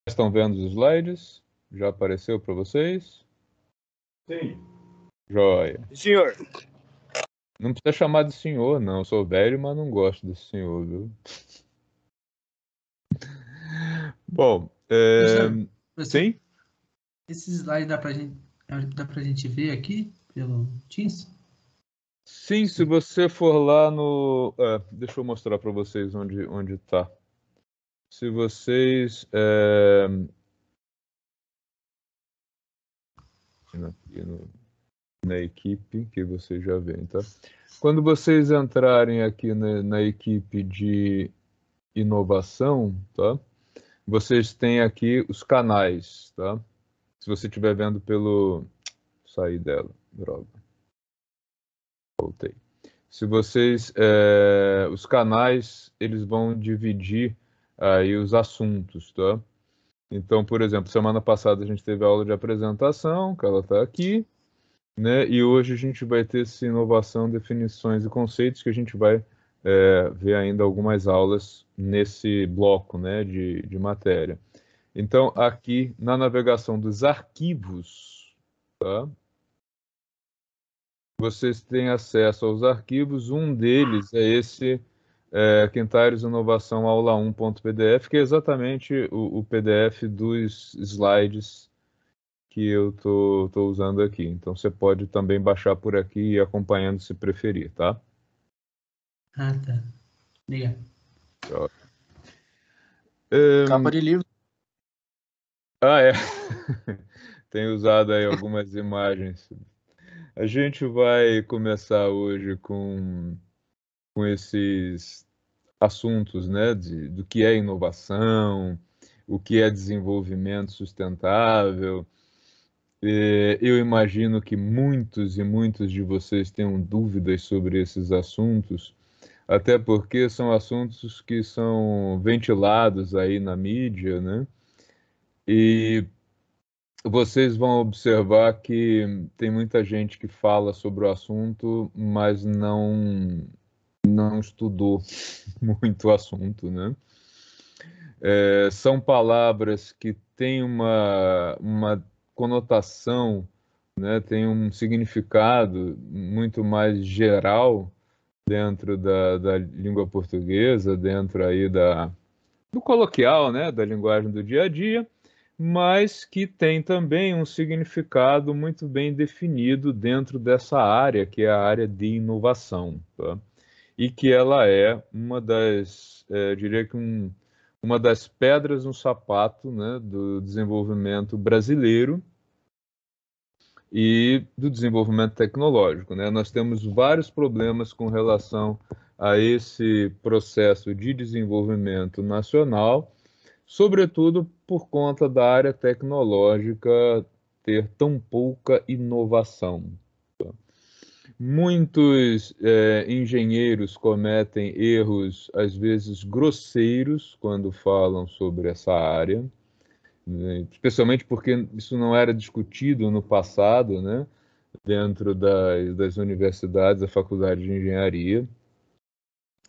Estão vendo os slides? Já apareceu para vocês? Sim. Joia. Senhor. Não precisa chamar de senhor, não. Eu sou velho, mas não gosto desse senhor, viu? Bom, sim? Esse slide dá pra gente ver aqui pelo Teams? Sim, se você for lá no... deixa eu mostrar para vocês onde está. Se vocês... na equipe, que vocês já veem, tá? Quando vocês entrarem aqui na equipe de inovação, tá? Vocês têm aqui os canais, tá? Se você estiver vendo pelo... Saí dela, droga. Voltei. Se vocês... os canais, eles vão dividir aí os assuntos, tá? Então, por exemplo, semana passada a gente teve a aula de apresentação, que ela está aqui, né? E hoje a gente vai ter essa inovação, definições e conceitos, que a gente vai ver ainda algumas aulas nesse bloco, né, de matéria. Então, aqui na navegação dos arquivos, tá? Vocês têm acesso aos arquivos. Um deles é esse Quintares Inovação Aula 1.pdf, que é exatamente o PDF dos slides que eu tô usando aqui. Então, você pode também baixar por aqui e ir acompanhando se preferir, tá? Ah, tá. Legal. Capa de livro. Ah, é. Tenho usado aí algumas imagens. A gente vai começar hoje com esses assuntos, né, do que é inovação, o que é desenvolvimento sustentável. Eu imagino que muitos e muitos de vocês tenham dúvidas sobre esses assuntos, até porque são assuntos que são ventilados aí na mídia, né? E vocês vão observar que tem muita gente que fala sobre o assunto, mas não estudou muito o assunto, né? São palavras que têm uma conotação, né? Tem um significado muito mais geral dentro da língua portuguesa, dentro aí do coloquial, né? Da linguagem do dia a dia, mas que tem também um significado muito bem definido dentro dessa área, que é a área de inovação, tá? E que ela é uma das, diria que uma das pedras no sapato, né, do desenvolvimento brasileiro e do desenvolvimento tecnológico, né? Nós temos vários problemas com relação a esse processo de desenvolvimento nacional, sobretudo por conta da área tecnológica ter tão pouca inovação. Muitos engenheiros cometem erros, às vezes groseiros, quando falam sobre essa área, né? Especialmente porque isso não era discutido no passado, né? Dentro das universidades, da faculdade de engenharia,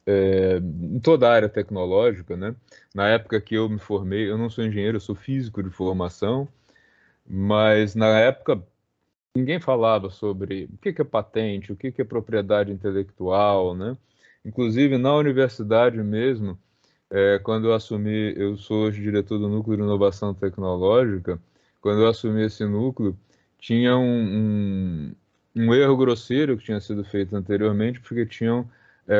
em toda a área tecnológica, né? Na época que eu me formei, eu não sou engenheiro, eu sou físico de formação, mas na época ninguém falava sobre o que é patente, o que é propriedade intelectual, né? Inclusive na universidade mesmo, quando eu assumi, eu sou hoje diretor do Núcleo de Inovação Tecnológica, quando eu assumi esse núcleo, tinha um erro grosseiro que tinha sido feito anteriormente, porque tinham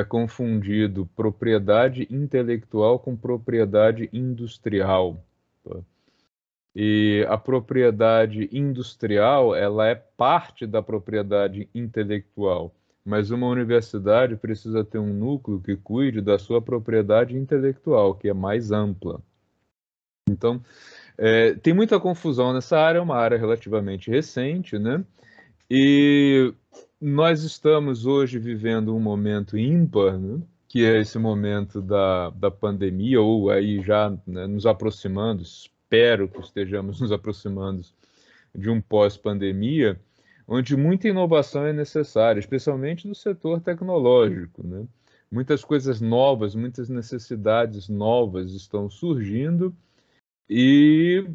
confundido propriedade intelectual com propriedade industrial, tá? E a propriedade industrial, ela é parte da propriedade intelectual, mas uma universidade precisa ter um núcleo que cuide da sua propriedade intelectual, que é mais ampla. Então, tem muita confusão nessa área, é uma área relativamente recente, né? E nós estamos hoje vivendo um momento ímpar, né? Que é esse momento da pandemia, ou aí já, né, nos aproximando, espero que estejamos nos aproximando de um pós-pandemia, onde muita inovação é necessária, especialmente no setor tecnológico, né? Muitas coisas novas, muitas necessidades novas estão surgindo E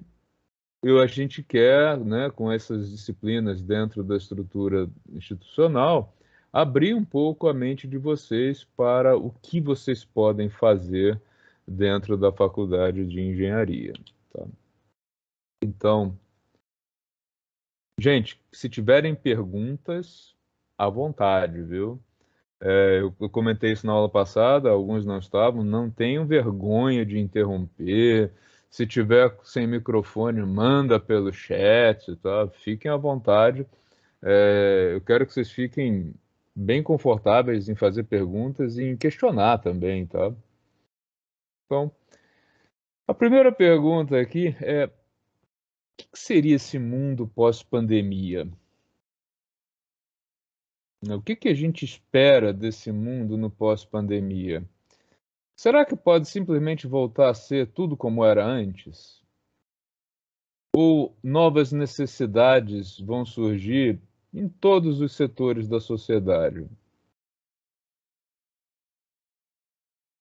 a gente quer, né, com essas disciplinas dentro da estrutura institucional, abrir um pouco a mente de vocês para o que vocês podem fazer dentro da faculdade de engenharia. Tá? Então, gente, se tiverem perguntas, à vontade, viu? Eu comentei isso na aula passada, alguns não estavam, não tenham vergonha de interromper. Se tiver sem microfone, manda pelo chat, tá? Fiquem à vontade. Eu quero que vocês fiquem bem confortáveis em fazer perguntas e em questionar também, tá? Então, a primeira pergunta aqui é: o que seria esse mundo pós-pandemia? O que a gente espera desse mundo no pós-pandemia? Será que pode simplesmente voltar a ser tudo como era antes? Ou novas necessidades vão surgir em todos os setores da sociedade? O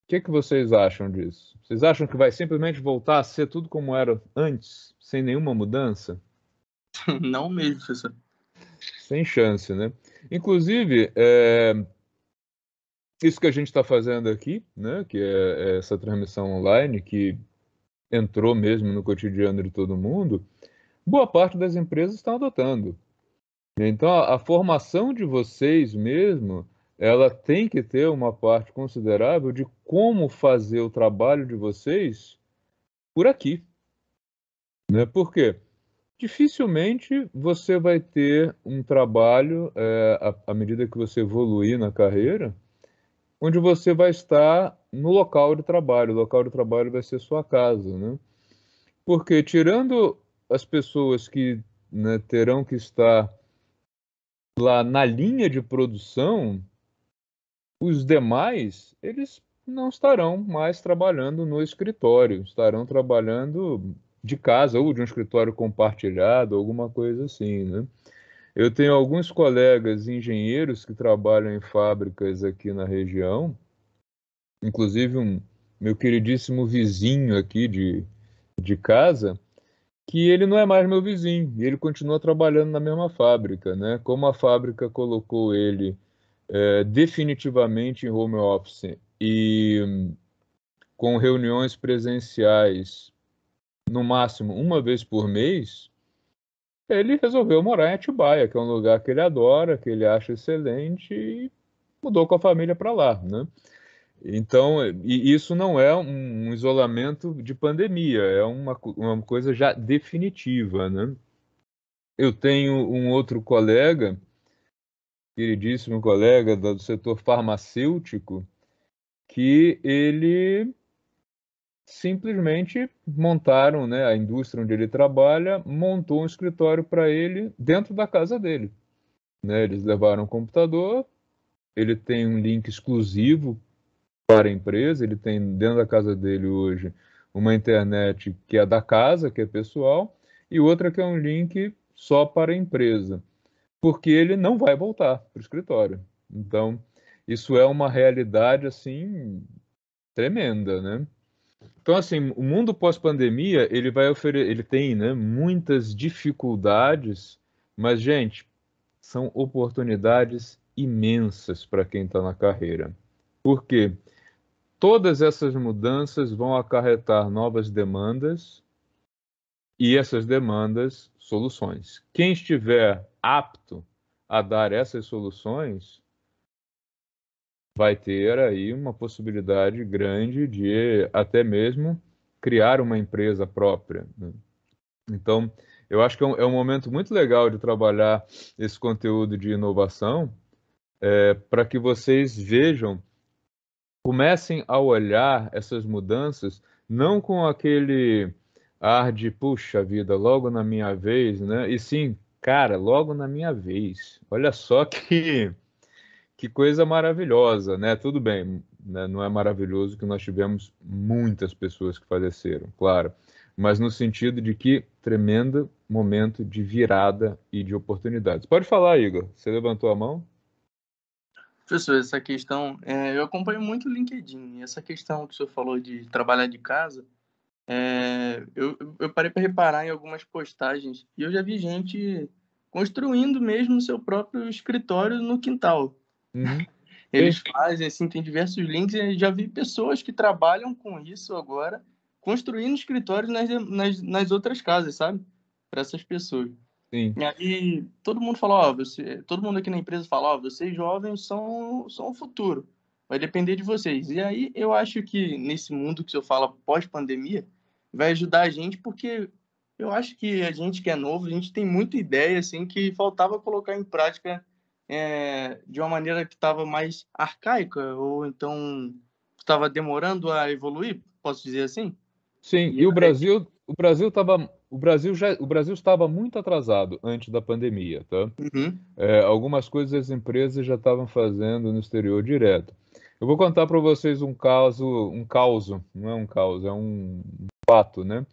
que vocês acham disso? Vocês acham que vai simplesmente voltar a ser tudo como era antes, sem nenhuma mudança? Não mesmo, professor. Sem chance, né? Inclusive, isso que a gente está fazendo aqui, né, que é essa transmissão online, que entrou mesmo no cotidiano de todo mundo, boa parte das empresas estão adotando. Então, a formação de vocês mesmo, ela tem que ter uma parte considerável de como fazer o trabalho de vocês por aqui, né? Por quê? Dificilmente você vai ter um trabalho, à medida que você evoluir na carreira, onde você vai estar no local de trabalho. O local de trabalho vai ser sua casa, né? Porque tirando as pessoas que, né, terão que estar lá na linha de produção, os demais, eles não estarão mais trabalhando no escritório, estarão trabalhando de casa ou de um escritório compartilhado, alguma coisa assim, né? Eu tenho alguns colegas engenheiros que trabalham em fábricas aqui na região, inclusive um meu queridíssimo vizinho aqui de casa, que ele não é mais meu vizinho, e ele continua trabalhando na mesma fábrica, né? Como a fábrica colocou ele definitivamente em home office e com reuniões presenciais no máximo uma vez por mês, ele resolveu morar em Atibaia, que é um lugar que ele adora, que ele acha excelente e mudou com a família para lá, né? Então, e isso não é um isolamento de pandemia, é uma coisa já definitiva, né? Eu tenho um outro colega, queridíssimo colega do setor farmacêutico, que ele simplesmente montaram, né, a indústria onde ele trabalha, montou um escritório para ele dentro da casa dele, né? Eles levaram um computador, ele tem um link exclusivo para a empresa, ele tem dentro da casa dele hoje uma internet que é da casa, que é pessoal, e outra que é um link só para a empresa, porque ele não vai voltar para o escritório. Então, isso é uma realidade assim tremenda, né? Então, assim, o mundo pós-pandemia, ele tem, né, muitas dificuldades, mas, gente, são oportunidades imensas para quem está na carreira. Por quê? Todas essas mudanças vão acarretar novas demandas e essas demandas, soluções. Quem estiver apto a dar essas soluções vai ter aí uma possibilidade grande de até mesmo criar uma empresa própria, né? Então, eu acho que é um momento muito legal de trabalhar esse conteúdo de inovação, para que vocês vejam, comecem a olhar essas mudanças não com aquele ar de puxa vida, logo na minha vez, né? E sim, cara, logo na minha vez. Olha só que coisa maravilhosa, né? Tudo bem, né? Não é maravilhoso que nós tivemos muitas pessoas que faleceram, claro, mas no sentido de que tremendo momento de virada e de oportunidades. Pode falar, Igor. Você levantou a mão? Professor, essa questão, eu acompanho muito o LinkedIn, e essa questão que o senhor falou de trabalhar de casa, Eu parei para reparar em algumas postagens e eu já vi gente construindo mesmo seu próprio escritório no quintal. Uhum. Eles fazem, assim, tem diversos links e já vi pessoas que trabalham com isso agora, construindo escritórios nas outras casas, sabe? Para essas pessoas. Sim. E aí todo mundo fala, todo mundo aqui na empresa fala, vocês jovens são o futuro. Vai depender de vocês. E aí eu acho que nesse mundo que eu falo pós-pandemia, vai ajudar a gente porque eu acho que a gente que é novo, a gente tem muita ideia assim que faltava colocar em prática de uma maneira que estava mais arcaica ou então estava demorando a evoluir, posso dizer assim? Sim, e o Brasil estava muito atrasado antes da pandemia, tá? Uhum. Algumas coisas as empresas já estavam fazendo no exterior direto. Eu vou contar para vocês um caos, não é um caos, é um fato, né?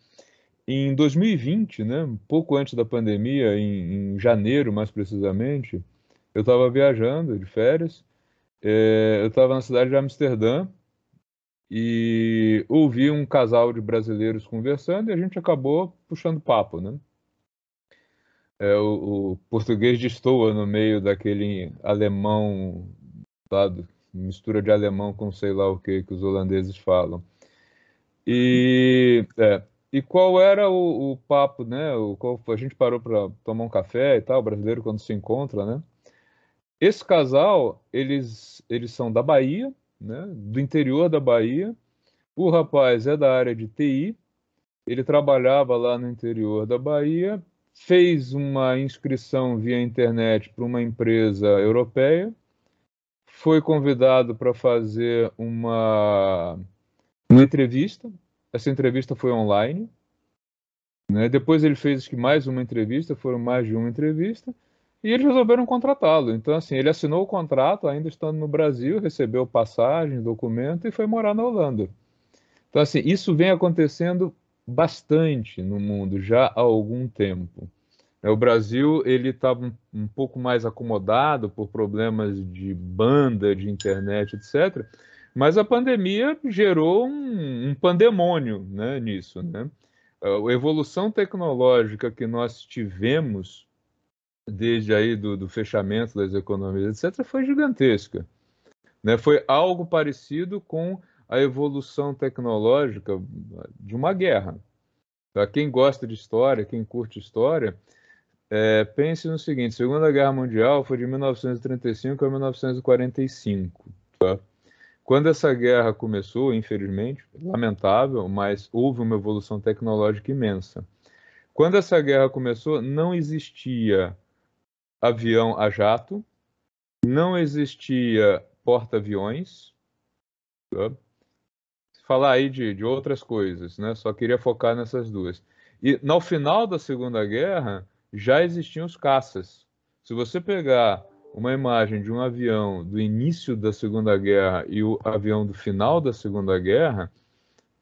Em 2020, né, um pouco antes da pandemia, em janeiro mais precisamente, eu estava viajando de férias, eu estava na cidade de Amsterdã e ouvi um casal de brasileiros conversando e a gente acabou puxando papo, né? O português destoa no meio daquele alemão, mistura de alemão com sei lá o que os holandeses falam. E, e qual era o papo, né? A gente parou para tomar um café e tal, o brasileiro quando se encontra, né? Esse casal, eles são da Bahia, né? Do interior da Bahia. O rapaz é da área de TI, ele trabalhava lá no interior da Bahia, fez uma inscrição via internet para uma empresa europeia, foi convidado para fazer uma entrevista. Essa entrevista foi online, né? Depois ele fez acho que mais uma entrevista, foram mais de uma entrevista, e eles resolveram contratá-lo. Então, assim, ele assinou o contrato ainda estando no Brasil, recebeu passagem, documento e foi morar na Holanda. Então, assim, isso vem acontecendo bastante no mundo já há algum tempo. O Brasil ele estava um pouco mais acomodado por problemas de banda, de internet, etc. Mas a pandemia gerou um pandemônio, né, nisso, né? A evolução tecnológica que nós tivemos desde aí do fechamento das economias, etc., foi gigantesca, né? Foi algo parecido com a evolução tecnológica de uma guerra. Para quem gosta de história, quem curte história, pense no seguinte: Segunda Guerra Mundial foi de 1935 a 1945. Tá? Quando essa guerra começou, infelizmente, lamentável, mas houve uma evolução tecnológica imensa. Quando essa guerra começou, não existia avião a jato, não existia porta-aviões. Tá? Falar aí de outras coisas, né? Só queria focar nessas duas. E no final da Segunda Guerra já existiam os caças. Se você pegar uma imagem de um avião do início da Segunda Guerra e o avião do final da Segunda Guerra,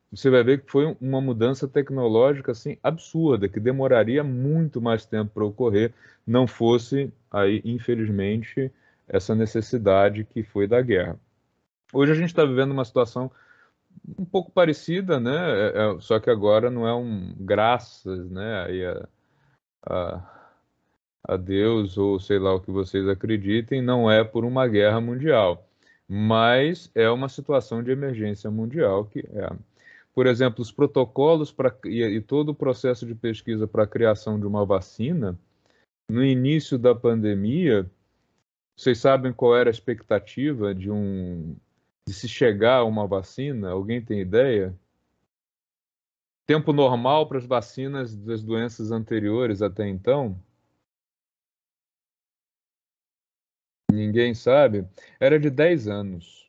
você vai ver que foi uma mudança tecnológica assim absurda, que demoraria muito mais tempo para ocorrer, não fosse aí, infelizmente, essa necessidade que foi da guerra. Hoje a gente está vivendo uma situação um pouco parecida, né? Só que agora não é um graças, né? Aí a, a Deus ou sei lá o que vocês acreditem, não é por uma guerra mundial, mas é uma situação de emergência mundial que é. Por exemplo, os protocolos e todo o processo de pesquisa para a criação de uma vacina, no início da pandemia, vocês sabem qual era a expectativa de se chegar a uma vacina? Alguém tem ideia? Tempo normal para as vacinas das doenças anteriores até então? Ninguém sabe. Era de 10 anos.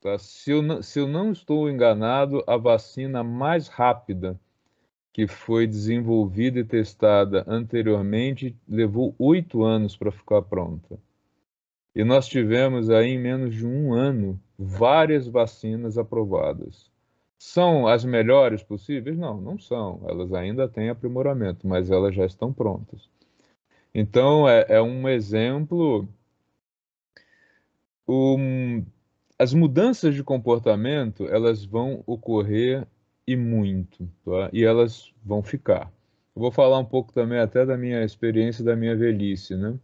Tá? Se eu não estou enganado, a vacina mais rápida que foi desenvolvida e testada anteriormente levou 8 anos para ficar pronta. E nós tivemos aí, em menos de um ano, várias vacinas aprovadas. São as melhores possíveis? Não, não são. Elas ainda têm aprimoramento, mas elas já estão prontas. Então, é um exemplo. As mudanças de comportamento, elas vão ocorrer e muito, tá? E elas vão ficar. Eu vou falar um pouco também até da minha experiência da minha velhice, né?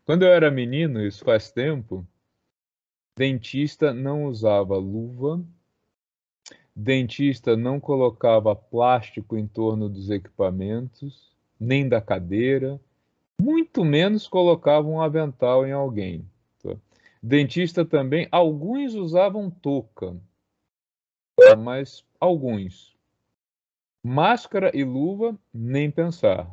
Quando eu era menino, isso faz tempo, dentista não usava luva, dentista não colocava plástico em torno dos equipamentos, nem da cadeira, muito menos colocava um avental em alguém, tá? Dentista também, alguns usavam touca, tá? Mas alguns. Máscara e luva, nem pensar.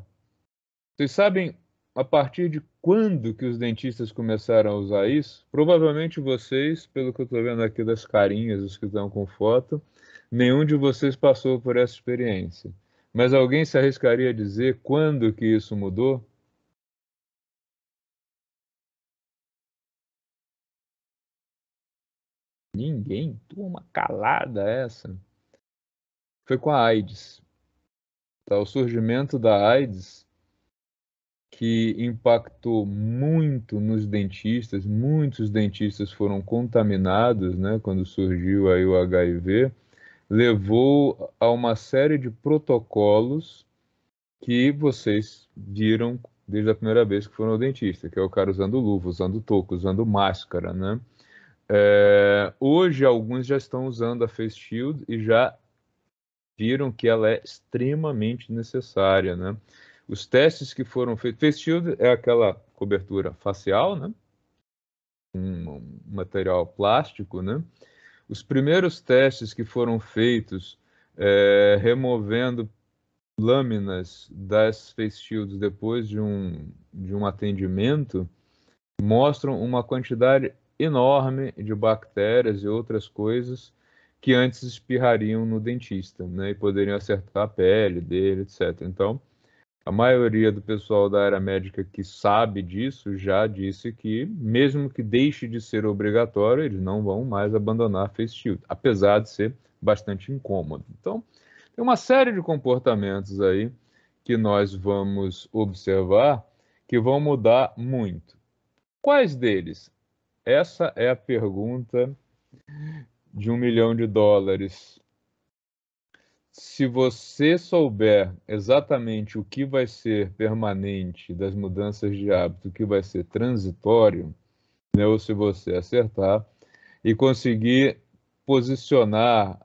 Vocês sabem a partir de quando que os dentistas começaram a usar isso? Provavelmente vocês, pelo que eu estou vendo aqui das carinhas, os que estão com foto, nenhum de vocês passou por essa experiência. Mas alguém se arriscaria a dizer quando que isso mudou? Ninguém? Uma calada essa. Foi com a AIDS. Tá? O surgimento da AIDS que impactou muito nos dentistas, muitos dentistas foram contaminados, né, quando surgiu aí o HIV, levou a uma série de protocolos que vocês viram desde a primeira vez que foram ao dentista, que é o cara usando luva, usando touca, usando máscara, né? Hoje alguns já estão usando a Face Shield e já viram que ela é extremamente necessária, né? Os testes que foram feitos, Face Shield é aquela cobertura facial, né? Um material plástico, né? Os primeiros testes que foram feitos removendo lâminas das Face Shields depois de um atendimento mostram uma quantidade enorme de bactérias e outras coisas que antes espirrariam no dentista, né, e poderiam acertar a pele dele, etc. Então, a maioria do pessoal da área médica que sabe disso já disse que, mesmo que deixe de ser obrigatório, eles não vão mais abandonar a Face Shield, apesar de ser bastante incômodo. Então, tem uma série de comportamentos aí que nós vamos observar que vão mudar muito. Quais deles? Essa é a pergunta de $1 milhão. Se você souber exatamente o que vai ser permanente das mudanças de hábito, o que vai ser transitório, né, ou se você acertar e conseguir posicionar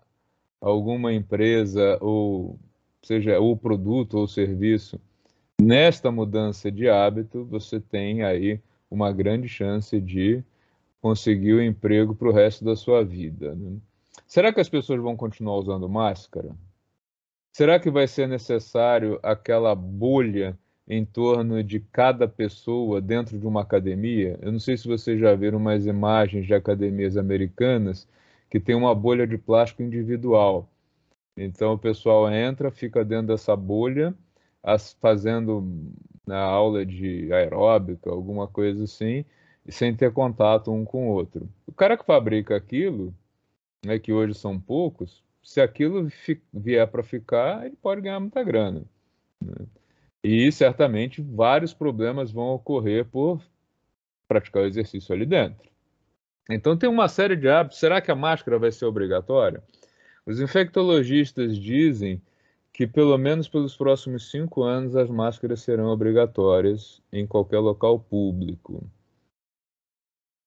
alguma empresa, ou seja, o produto ou serviço, nesta mudança de hábito, você tem aí uma grande chance de conseguir o emprego para o resto da sua vida, né? Será que as pessoas vão continuar usando máscara? Será que vai ser necessário aquela bolha em torno de cada pessoa dentro de uma academia? Eu não sei se vocês já viram umas imagens de academias americanas que tem uma bolha de plástico individual. Então o pessoal entra, fica dentro dessa bolha, fazendo na aula de aeróbica, alguma coisa assim, sem ter contato um com o outro. O cara que fabrica aquilo, né, que hoje são poucos, se aquilo vier para ficar, ele pode ganhar muita grana, né? E certamente vários problemas vão ocorrer por praticar o exercício ali dentro. Então tem uma série de hábitos. Será que a máscara vai ser obrigatória? Os infectologistas dizem que pelo menos pelos próximos 5 anos as máscaras serão obrigatórias em qualquer local público.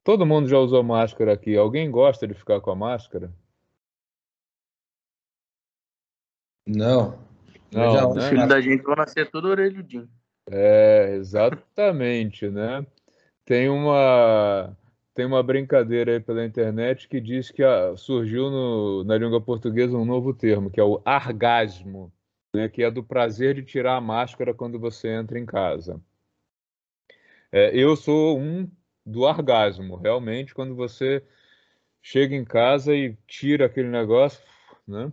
Todo mundo já usou máscara aqui. Alguém gosta de ficar com a máscara? Não. Eu já Não, Os né? filhos da gente vão nascer todo orelhudinho. Exatamente, né? Tem uma, tem uma brincadeira aí pela internet que diz que surgiu na língua portuguesa um novo termo, que é o argasmo, né? Que é do prazer de tirar a máscara quando você entra em casa. Eu sou um do argasmo, realmente, quando você chega em casa e tira aquele negócio, né?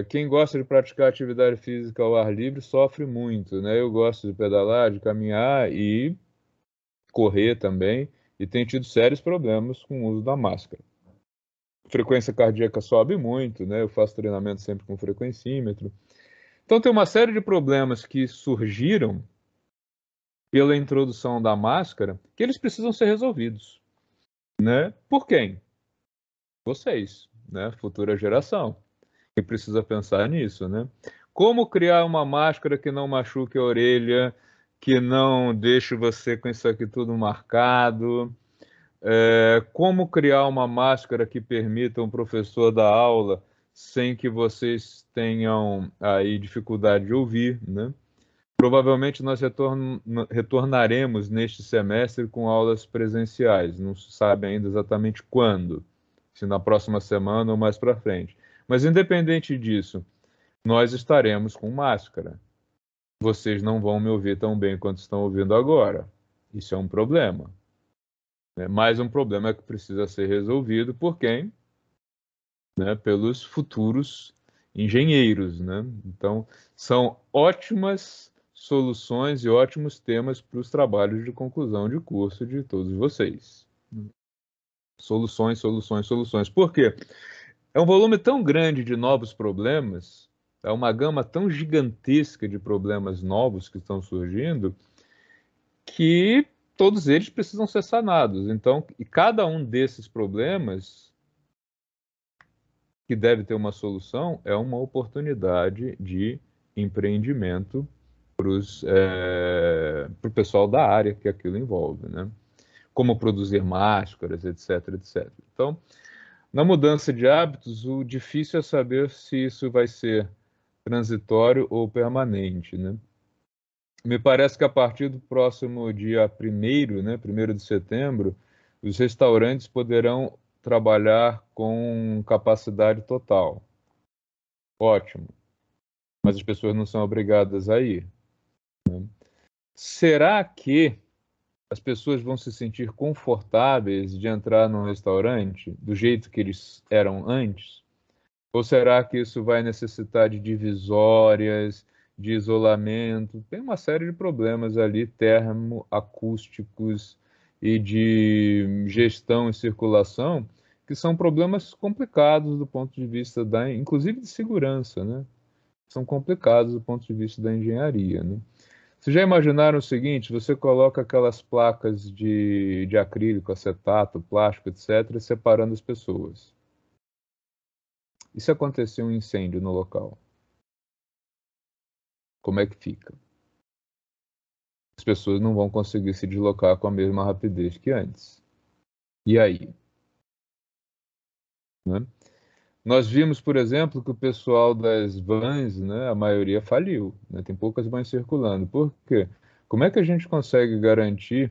Quem gosta de praticar atividade física ao ar livre sofre muito, né? Eu gosto de pedalar, de caminhar e correr também, e tem tido sérios problemas com o uso da máscara. A frequência cardíaca sobe muito, né? Eu faço treinamento sempre com frequencímetro. Então tem uma série de problemas que surgiram pela introdução da máscara que eles precisam ser resolvidos, né? Por quem? Vocês, né? Futura geração. E precisa pensar nisso, né? Como criar uma máscara que não machuque a orelha, que não deixe você com isso aqui tudo marcado? Como criar uma máscara que permita um professor dar aula sem que vocês tenham aí dificuldade de ouvir, né? Provavelmente nós retornaremos neste semestre com aulas presenciais. Não se sabe ainda exatamente quando, se na próxima semana ou mais para frente. Mas independente disso, nós estaremos com máscara. Vocês não vão me ouvir tão bem quanto estão ouvindo agora. Isso é um problema. Mais um problema que precisa ser resolvido por quem? Pelos futuros engenheiros, né? Então, são ótimas soluções e ótimos temas para os trabalhos de conclusão de curso de todos vocês. Soluções, soluções, soluções. Por quê? É um volume tão grande de novos problemas, é uma gama tão gigantesca de problemas novos que estão surgindo, que todos eles precisam ser sanados. Então, e cada um desses problemas que deve ter uma solução é uma oportunidade de empreendimento para o pessoal da área que aquilo envolve, né? Como produzir máscaras, etc, etc. Então, na mudança de hábitos, o difícil é saber se isso vai ser transitório ou permanente, né? Me parece que a partir do próximo dia 1º, né, 1º de setembro, os restaurantes poderão trabalhar com capacidade total. Ótimo. Mas as pessoas não são obrigadas a ir, né? Será que as pessoas vão se sentir confortáveis de entrar num restaurante do jeito que eles eram antes? Ou será que isso vai necessitar de divisórias, de isolamento? Tem uma série de problemas ali, termoacústicos e de gestão e circulação, que são problemas complicados do ponto de vista inclusive de segurança, né? São complicados do ponto de vista da engenharia, né? Vocês já imaginaram o seguinte: você coloca aquelas placas de acrílico, acetato, plástico, etc., separando as pessoas. E se acontecer um incêndio no local? Como é que fica? As pessoas não vão conseguir se deslocar com a mesma rapidez que antes. E aí? Né? Nós vimos, por exemplo, que o pessoal das vans, né, a maioria faliu, né? Tem poucas vans circulando. Por quê? Como é que a gente consegue garantir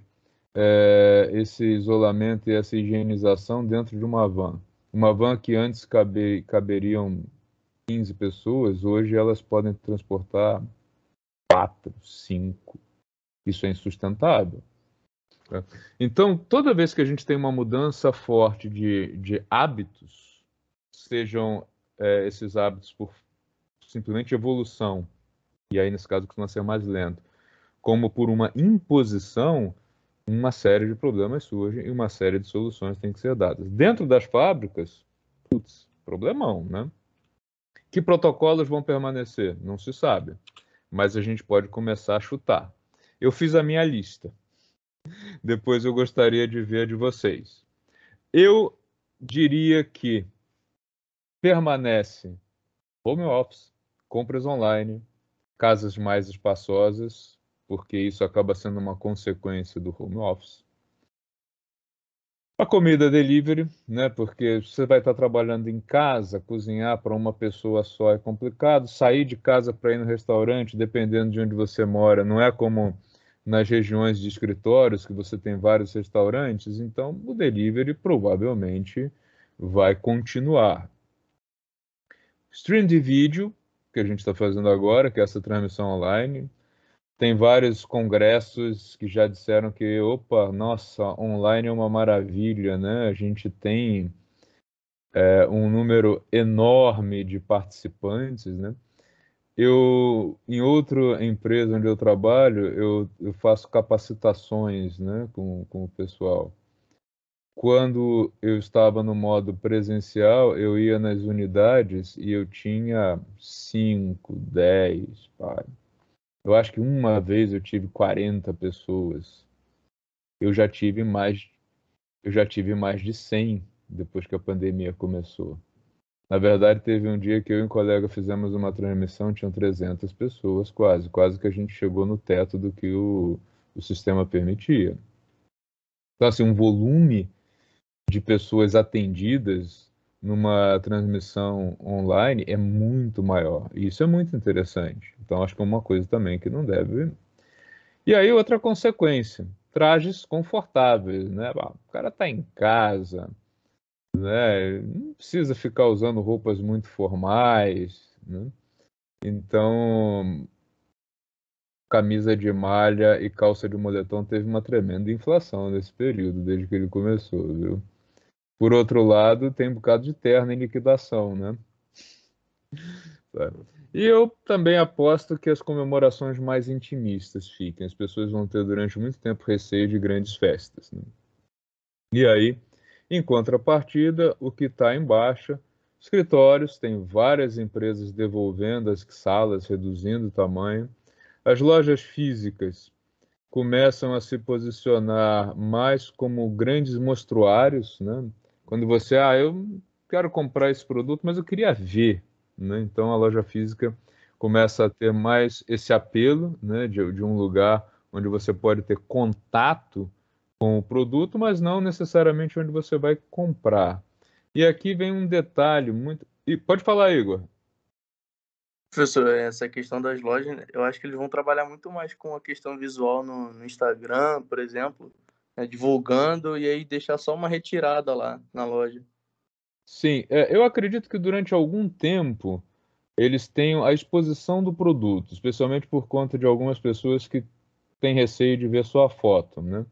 esse isolamento e essa higienização dentro de uma van? Uma van que antes caberiam 15 pessoas, hoje elas podem transportar 4, 5. Isso é insustentável. Então, toda vez que a gente tem uma mudança forte de hábitos, sejam esses hábitos por simplesmente evolução, e aí nesse caso costuma ser mais lento, como por uma imposição, uma série de problemas surgem e uma série de soluções têm que ser dadas. Dentro das fábricas, putz, problemão, né? Que protocolos vão permanecer? Não se sabe, mas a gente pode começar a chutar. Eu fiz a minha lista. Depois eu gostaria de ver a de vocês. Eu diria que permanece home office, compras online, casas mais espaçosas, porque isso acaba sendo uma consequência do home office. A comida delivery, né? Porque você vai estar trabalhando em casa, cozinhar para uma pessoa só é complicado. Sair de casa para ir no restaurante, dependendo de onde você mora, não é como nas regiões de escritórios, que você tem vários restaurantes. Então, o delivery provavelmente vai continuar. Stream de vídeo, que a gente está fazendo agora, que é essa transmissão online. Tem vários congressos que já disseram que, opa, nossa, online é uma maravilha, né? A gente tem um número enorme de participantes, né? Em outra empresa onde eu trabalho, eu faço capacitações, né, com o pessoal. Quando eu estava no modo presencial, eu ia nas unidades e eu tinha 5, 10, pai. Eu acho que uma vez eu tive 40 pessoas. Eu já tive mais de 100 depois que a pandemia começou. Na verdade, teve um dia que eu e um colega fizemos uma transmissão, tinham 300 pessoas, quase que a gente chegou no teto do que o sistema permitia. Então, assim, um volume de pessoas atendidas numa transmissão online é muito maior. E isso é muito interessante. Então, acho que é uma coisa também que não deve. E aí, outra consequência, trajes confortáveis, né? O cara está em casa, né? Não precisa ficar usando roupas muito formais, né? Então, camisa de malha e calça de moletom teve uma tremenda inflação nesse período, desde que ele começou, viu? Por outro lado, tem um bocado de terno em liquidação, né? E eu também aposto que as comemorações mais intimistas fiquem. As pessoas vão ter durante muito tempo receio de grandes festas, né? E aí, em contrapartida, o que está em baixa, escritórios, tem várias empresas devolvendo as salas, reduzindo o tamanho. As lojas físicas começam a se posicionar mais como grandes mostruários, né? Quando você, eu quero comprar esse produto, mas eu queria ver, né? Então a loja física começa a ter mais esse apelo, né, de um lugar onde você pode ter contato com o produto, mas não necessariamente onde você vai comprar. E aqui vem um detalhe muito. E pode falar, Igor. Professor, essa questão das lojas, eu acho que eles vão trabalhar muito mais com a questão visual no Instagram, por exemplo, né, divulgando e aí deixar só uma retirada lá na loja. Sim, eu acredito que durante algum tempo eles tenham a exposição do produto, especialmente por conta de algumas pessoas que têm receio de ver sua foto, né?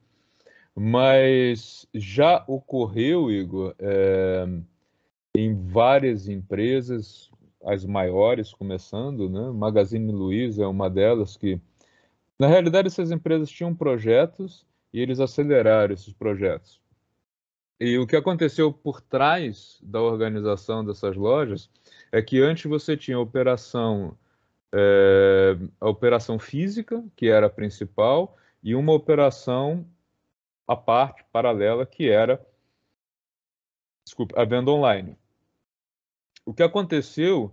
Mas já ocorreu, Igor, em várias empresas, as maiores começando, né? Magazine Luiza é uma delas que, na realidade, essas empresas tinham projetos e eles aceleraram esses projetos. E o que aconteceu por trás da organização dessas lojas é que antes você tinha a operação física, que era a principal, e uma operação à parte, paralela, que era, desculpa, a venda online. O que aconteceu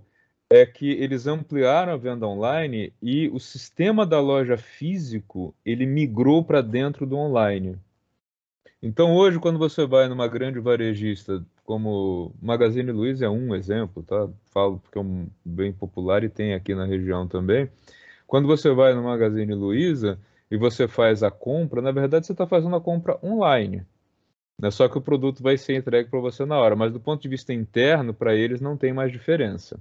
é que eles ampliaram a venda online e o sistema da loja físico, ele migrou para dentro do online. Então, hoje, quando você vai numa grande varejista, como Magazine Luiza é um exemplo, tá? Falo porque é um bem popular e tem aqui na região também. Quando você vai no Magazine Luiza e você faz a compra, na verdade você está fazendo a compra online. Né? Só que o produto vai ser entregue para você na hora, mas do ponto de vista interno, para eles não tem mais diferença.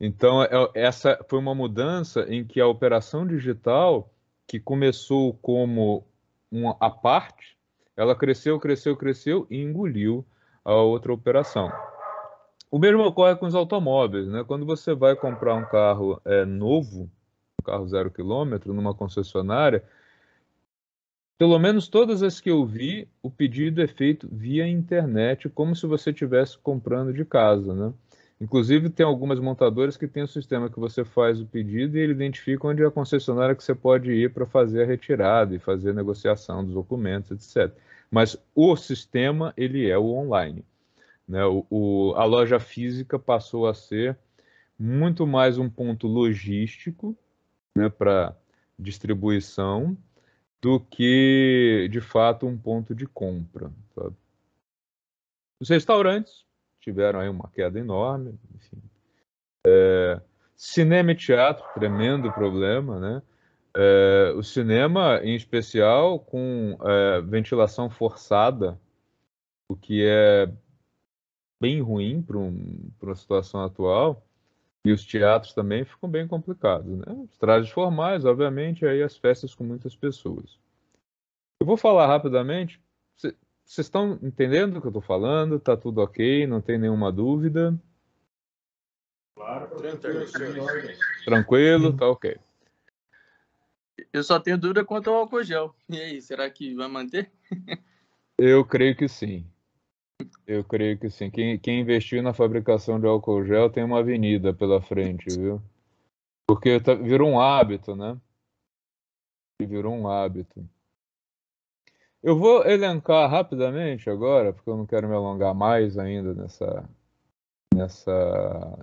Então, essa foi uma mudança em que a operação digital, que começou como uma à parte, ela cresceu, cresceu, cresceu e engoliu a outra operação. O mesmo ocorre com os automóveis, né? Quando você vai comprar um carro novo, um carro 0 km, numa concessionária, pelo menos todas as que eu vi, o pedido é feito via internet, como se você estivesse comprando de casa, né? Inclusive, tem algumas montadoras que têm um sistema que você faz o pedido e ele identifica onde é a concessionária que você pode ir para fazer a retirada e fazer a negociação dos documentos, etc. Mas o sistema, ele é o online, né? A loja física passou a ser muito mais um ponto logístico, né, para distribuição do que, de fato, um ponto de compra. Sabe? Os restaurantes tiveram aí uma queda enorme, enfim. Cinema e teatro, tremendo problema, né? O cinema, em especial, com ventilação forçada, o que é bem ruim para uma situação atual, e os teatros também ficam bem complicados, né? Os trajes formais, obviamente, aí as festas com muitas pessoas. Eu vou falar rapidamente. Vocês estão entendendo o que eu estou falando? Tá tudo ok? Não tem nenhuma dúvida? Tranquilo? Tá ok. Eu só tenho dúvida quanto ao álcool gel. E aí, será que vai manter? Eu creio que sim. Eu creio que sim. Quem investiu na fabricação de álcool gel tem uma avenida pela frente, viu? Porque virou um hábito, né? Virou um hábito. Eu vou elencar rapidamente agora, porque eu não quero me alongar mais ainda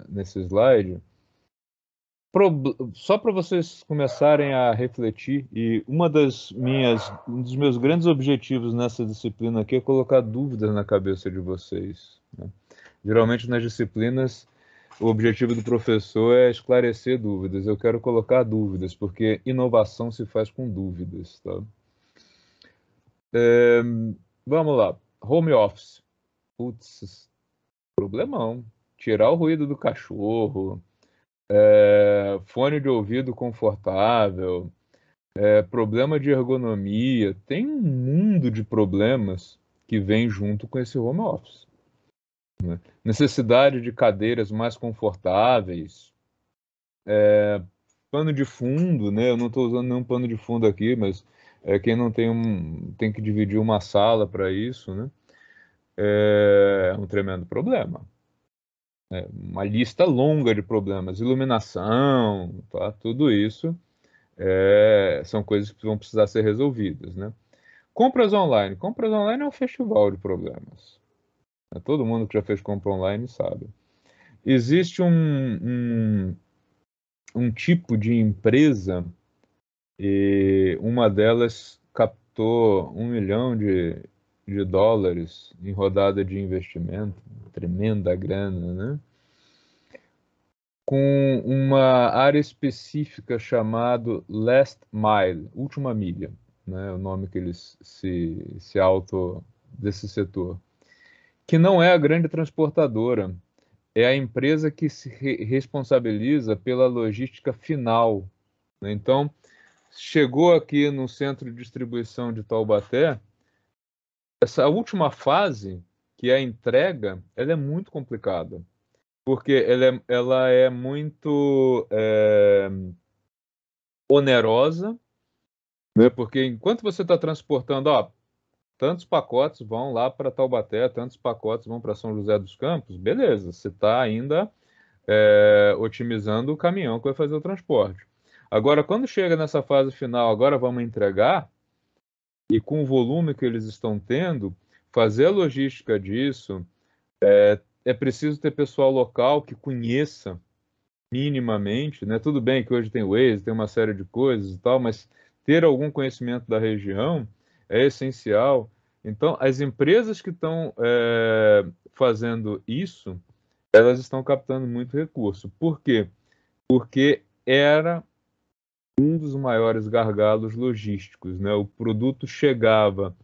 nesse slide, só para vocês começarem a refletir, e um dos meus grandes objetivos nessa disciplina aqui é colocar dúvidas na cabeça de vocês, né? Geralmente nas disciplinas o objetivo do professor é esclarecer dúvidas. Eu quero colocar dúvidas, porque inovação se faz com dúvidas, tá? Vamos lá. Home office. Putz, problemão. Tirar o ruído do cachorro, fone de ouvido confortável, problema de ergonomia. Tem um mundo de problemas que vem junto com esse home office, né? Necessidade de cadeiras mais confortáveis, pano de fundo, né? Eu não estou usando nenhum pano de fundo aqui, mas quem não tem que dividir uma sala para isso, né? É um tremendo problema. Uma lista longa de problemas, iluminação, tá? Tudo isso são coisas que vão precisar ser resolvidas, né? Compras online. Compras online é um festival de problemas. Todo mundo que já fez compra online sabe. Existe um tipo de empresa, e uma delas captou $1 milhão de dólares em rodada de investimento, tremenda grana, né? Com uma área específica chamado Last Mile, última milha, né? O nome que eles se auto desse setor, que não é a grande transportadora, é a empresa que se responsabiliza pela logística final, né? Então, chegou aqui no centro de distribuição de Taubaté, essa última fase, que é a entrega, ela é muito complicada, porque ela é muito onerosa, né? Porque enquanto você está transportando, tantos pacotes vão lá para Taubaté, tantos pacotes vão para São José dos Campos, beleza, você está ainda otimizando o caminhão que vai fazer o transporte. Agora, quando chega nessa fase final, agora vamos entregar, e com o volume que eles estão tendo, fazer a logística disso, é preciso ter pessoal local que conheça minimamente, né? Tudo bem que hoje tem Waze, tem uma série de coisas e tal, mas ter algum conhecimento da região é essencial. Então, as empresas que estão fazendo isso, elas estão captando muito recurso. Por quê? Porque era um dos maiores gargalos logísticos, né? O produto chegava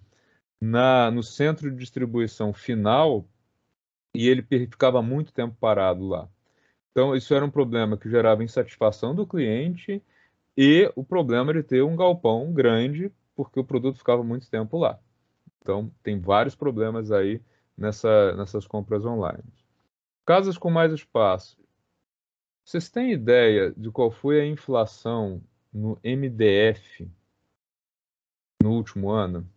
no centro de distribuição final e ele ficava muito tempo parado lá. Então, isso era um problema que gerava insatisfação do cliente e o problema de ter um galpão grande, porque o produto ficava muito tempo lá. Então, tem vários problemas aí nessas compras online. Casas com mais espaço. Vocês têm ideia de qual foi a inflação no MDF no último ano?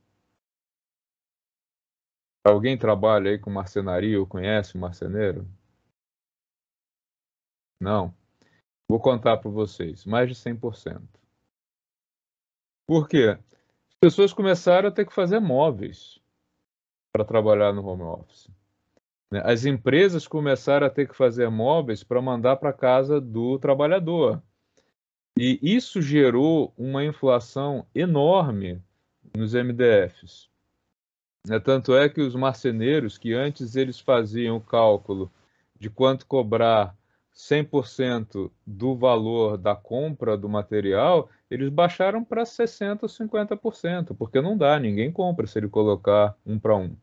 Alguém trabalha aí com marcenaria ou conhece um marceneiro? Não. Vou contar para vocês. Mais de 100%. Por quê? As pessoas começaram a ter que fazer móveis para trabalhar no home office, né? As empresas começaram a ter que fazer móveis para mandar para casa do trabalhador. E isso gerou uma inflação enorme nos MDFs. Tanto é que os marceneiros, que antes eles faziam o cálculo de quanto cobrar 100% do valor da compra do material, eles baixaram para 60% ou 50%, porque não dá, ninguém compra se ele colocar 1 para 1.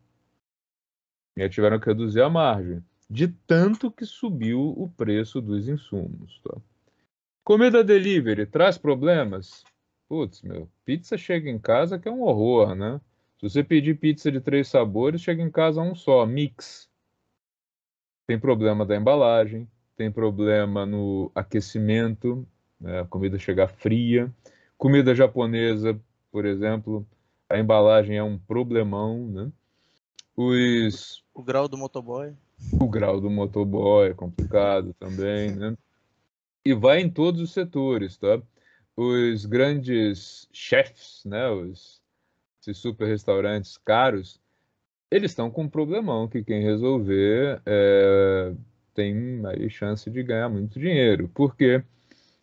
E aí tiveram que reduzir a margem, de tanto que subiu o preço dos insumos, tá? Comida delivery traz problemas? Putz, pizza chega em casa que é um horror, né? Se você pedir pizza de 3 sabores, chega em casa um só, mix. Tem problema da embalagem, tem problema no aquecimento, né? A comida chegar fria. Comida japonesa, por exemplo, a embalagem é um problemão, né? O grau do motoboy. O grau do motoboy é complicado também, né? E vai em todos os setores, tá? Os grandes chefs, né? Esses super restaurantes caros, eles estão com um problemão que quem resolver tem aí chance de ganhar muito dinheiro, porque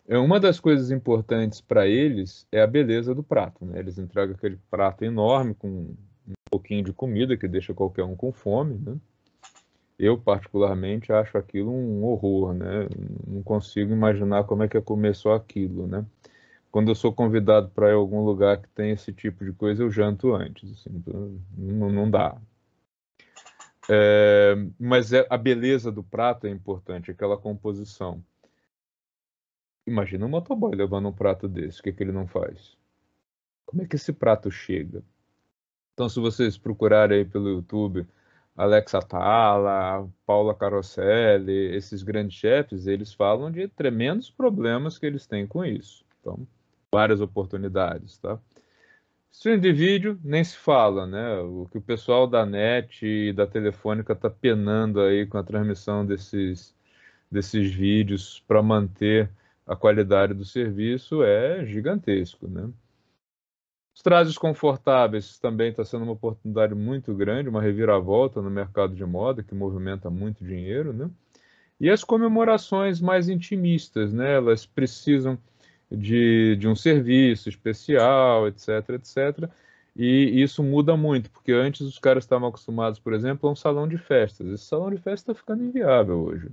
uma das coisas importantes para eles é a beleza do prato, né? Eles entregam aquele prato enorme com um pouquinho de comida que deixa qualquer um com fome, né? Eu, particularmente, acho aquilo um horror, né? Não consigo imaginar como é que começou aquilo, né? Quando eu sou convidado para ir a algum lugar que tem esse tipo de coisa, eu janto antes, assim, então, não dá. Mas a beleza do prato é importante, aquela composição. Imagina um motoboy levando um prato desse, o que ele não faz? Como é que esse prato chega? Então, se vocês procurarem aí pelo YouTube, Alex Atala, Paula Carosselli, esses grandes chefes, eles falam de tremendos problemas que eles têm com isso. Então, várias oportunidades, tá? Stream de vídeo, nem se fala, né? O que o pessoal da NET e da Telefônica está penando aí com a transmissão desses vídeos para manter a qualidade do serviço é gigantesco, né? Os trajes confortáveis também está sendo uma oportunidade muito grande, uma reviravolta no mercado de moda que movimenta muito dinheiro, né? E as comemorações mais intimistas, né? Elas precisam de um serviço especial, etc, etc. E isso muda muito, porque antes os caras estavam acostumados, por exemplo, a um salão de festas. Esse salão de festa está ficando inviável hoje.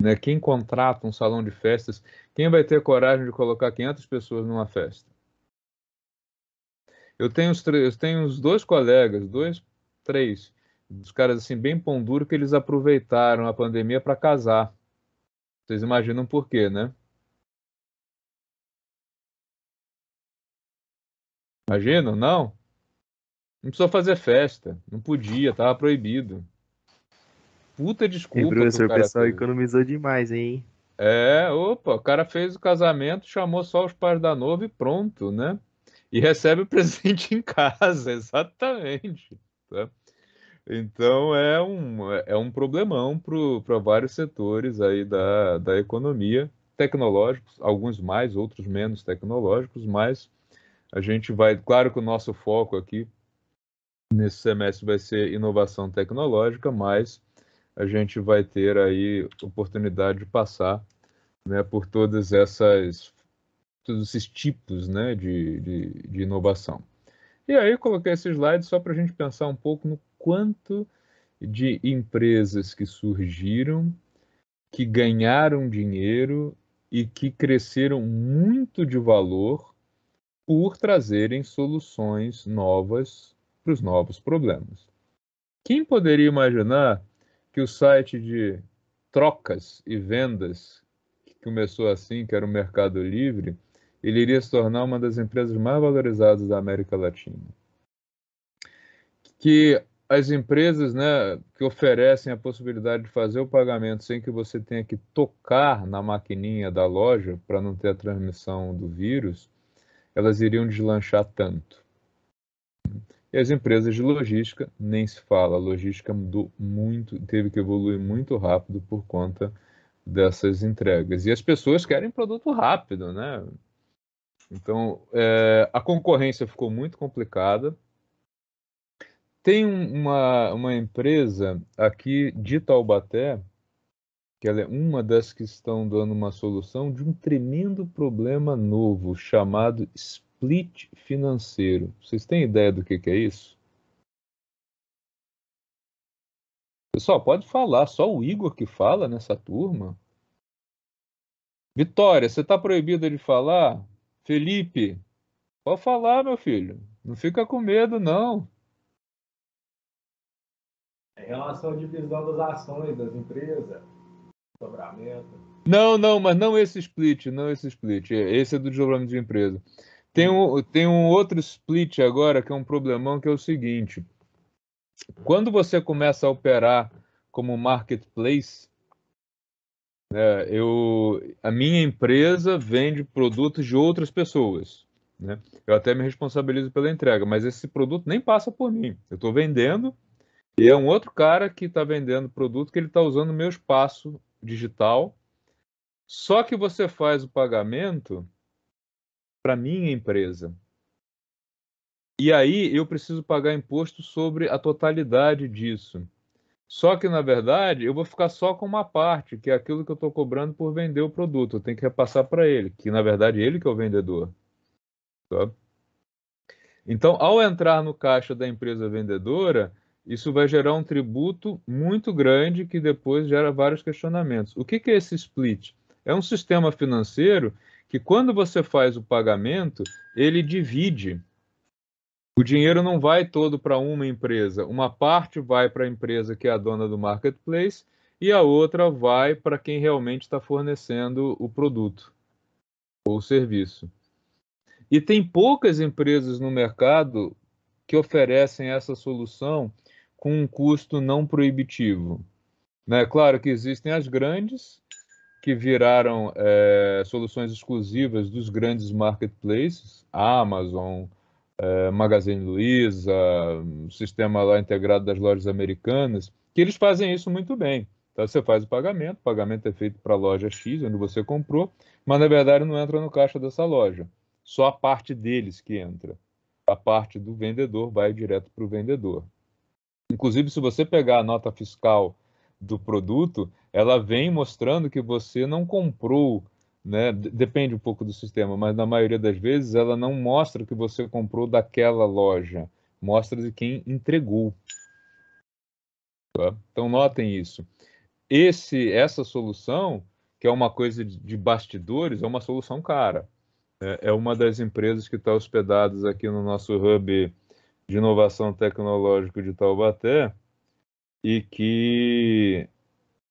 Né? Quem contrata um salão de festas, quem vai ter coragem de colocar 500 pessoas numa festa? Eu tenho uns dois colegas, três, dos caras assim bem pão duro que eles aproveitaram a pandemia para casar. Vocês imaginam por quê, né? Imaginam? Não? Não precisou fazer festa, não podia, estava proibido. Puta E desculpa que o professor, o cara pessoal teve. economizou demais, hein? Opa, o cara fez o casamento, chamou só os pais da noiva e pronto, né? E recebe o presente em casa, exatamente. Tá? Então é um problemão para vários setores aí da economia, tecnológicos, alguns mais, outros menos tecnológicos, mas a gente vai, claro que o nosso foco aqui nesse semestre vai ser inovação tecnológica, mas a gente vai ter aí oportunidade de passar, né, por todos esses tipos, né, de inovação. E aí eu coloquei esse slide só para a gente pensar um pouco no quanto de empresas que surgiram, que ganharam dinheiro e que cresceram muito de valor por trazerem soluções novas para os novos problemas. Quem poderia imaginar que o site de trocas e vendas, que começou assim, que era o Mercado Livre, ele iria se tornar uma das empresas mais valorizadas da América Latina? Que as empresas, né, que oferecem a possibilidade de fazer o pagamento sem que você tenha que tocar na maquininha da loja para não ter a transmissão do vírus, elas iriam deslanchar tanto. E as empresas de logística, nem se fala, a logística mudou muito, teve que evoluir muito rápido por conta dessas entregas. E as pessoas querem produto rápido, né? Então, a concorrência ficou muito complicada. Tem uma empresa aqui de Taubaté, que ela é uma das que estão dando uma solução de um tremendo problema novo, chamado split financeiro. Vocês têm ideia do que é isso? Pessoal, pode falar, só o Igor que fala nessa turma. Vitória, você está proibida de falar? Felipe, pode falar, meu filho. Não fica com medo, não. Em relação à divisão das ações das empresas, dobramento. Não, mas não esse split, não esse split. Esse é do desdobramento de empresa. Tem um outro split agora que é um problemão, que é o seguinte. Quando você começa a operar como marketplace, a minha empresa vende produtos de outras pessoas, né? Eu até me responsabilizo pela entrega, mas esse produto nem passa por mim. Eu estou vendendo e é um outro cara que está vendendo produto que ele está usando o meu espaço digital. Só que você faz o pagamento para minha empresa. E aí eu preciso pagar imposto sobre a totalidade disso. Só que, na verdade, eu vou ficar só com uma parte, que é aquilo que eu estou cobrando por vender o produto. Eu tenho que repassar para ele, que, na verdade, ele que é o vendedor. Tá? Então, ao entrar no caixa da empresa vendedora, isso vai gerar um tributo muito grande que depois gera vários questionamentos. O que que é esse split? É um sistema financeiro que, quando você faz o pagamento, ele divide. O dinheiro não vai todo para uma empresa. Uma parte vai para a empresa que é a dona do marketplace e a outra vai para quem realmente está fornecendo o produto ou o serviço. E tem poucas empresas no mercado que oferecem essa solução com um custo não proibitivo. Né? Claro que existem as grandes, que viraram soluções exclusivas dos grandes marketplaces, Amazon, Magazine Luiza, sistema lá integrado das lojas americanas, que eles fazem isso muito bem. Então, você faz o pagamento é feito para a loja X, onde você comprou, mas na verdade não entra no caixa dessa loja. Só a parte deles que entra. A parte do vendedor vai direto para o vendedor. Inclusive, se você pegar a nota fiscal do produto, ela vem mostrando que você não comprou, né? Depende um pouco do sistema, mas na maioria das vezes ela não mostra que você comprou daquela loja, mostra de quem entregou. Tá? Então notem isso. Essa solução, que é uma coisa de bastidores, é uma solução cara. É uma das empresas que está hospedadas aqui no nosso hub de inovação tecnológica de Taubaté e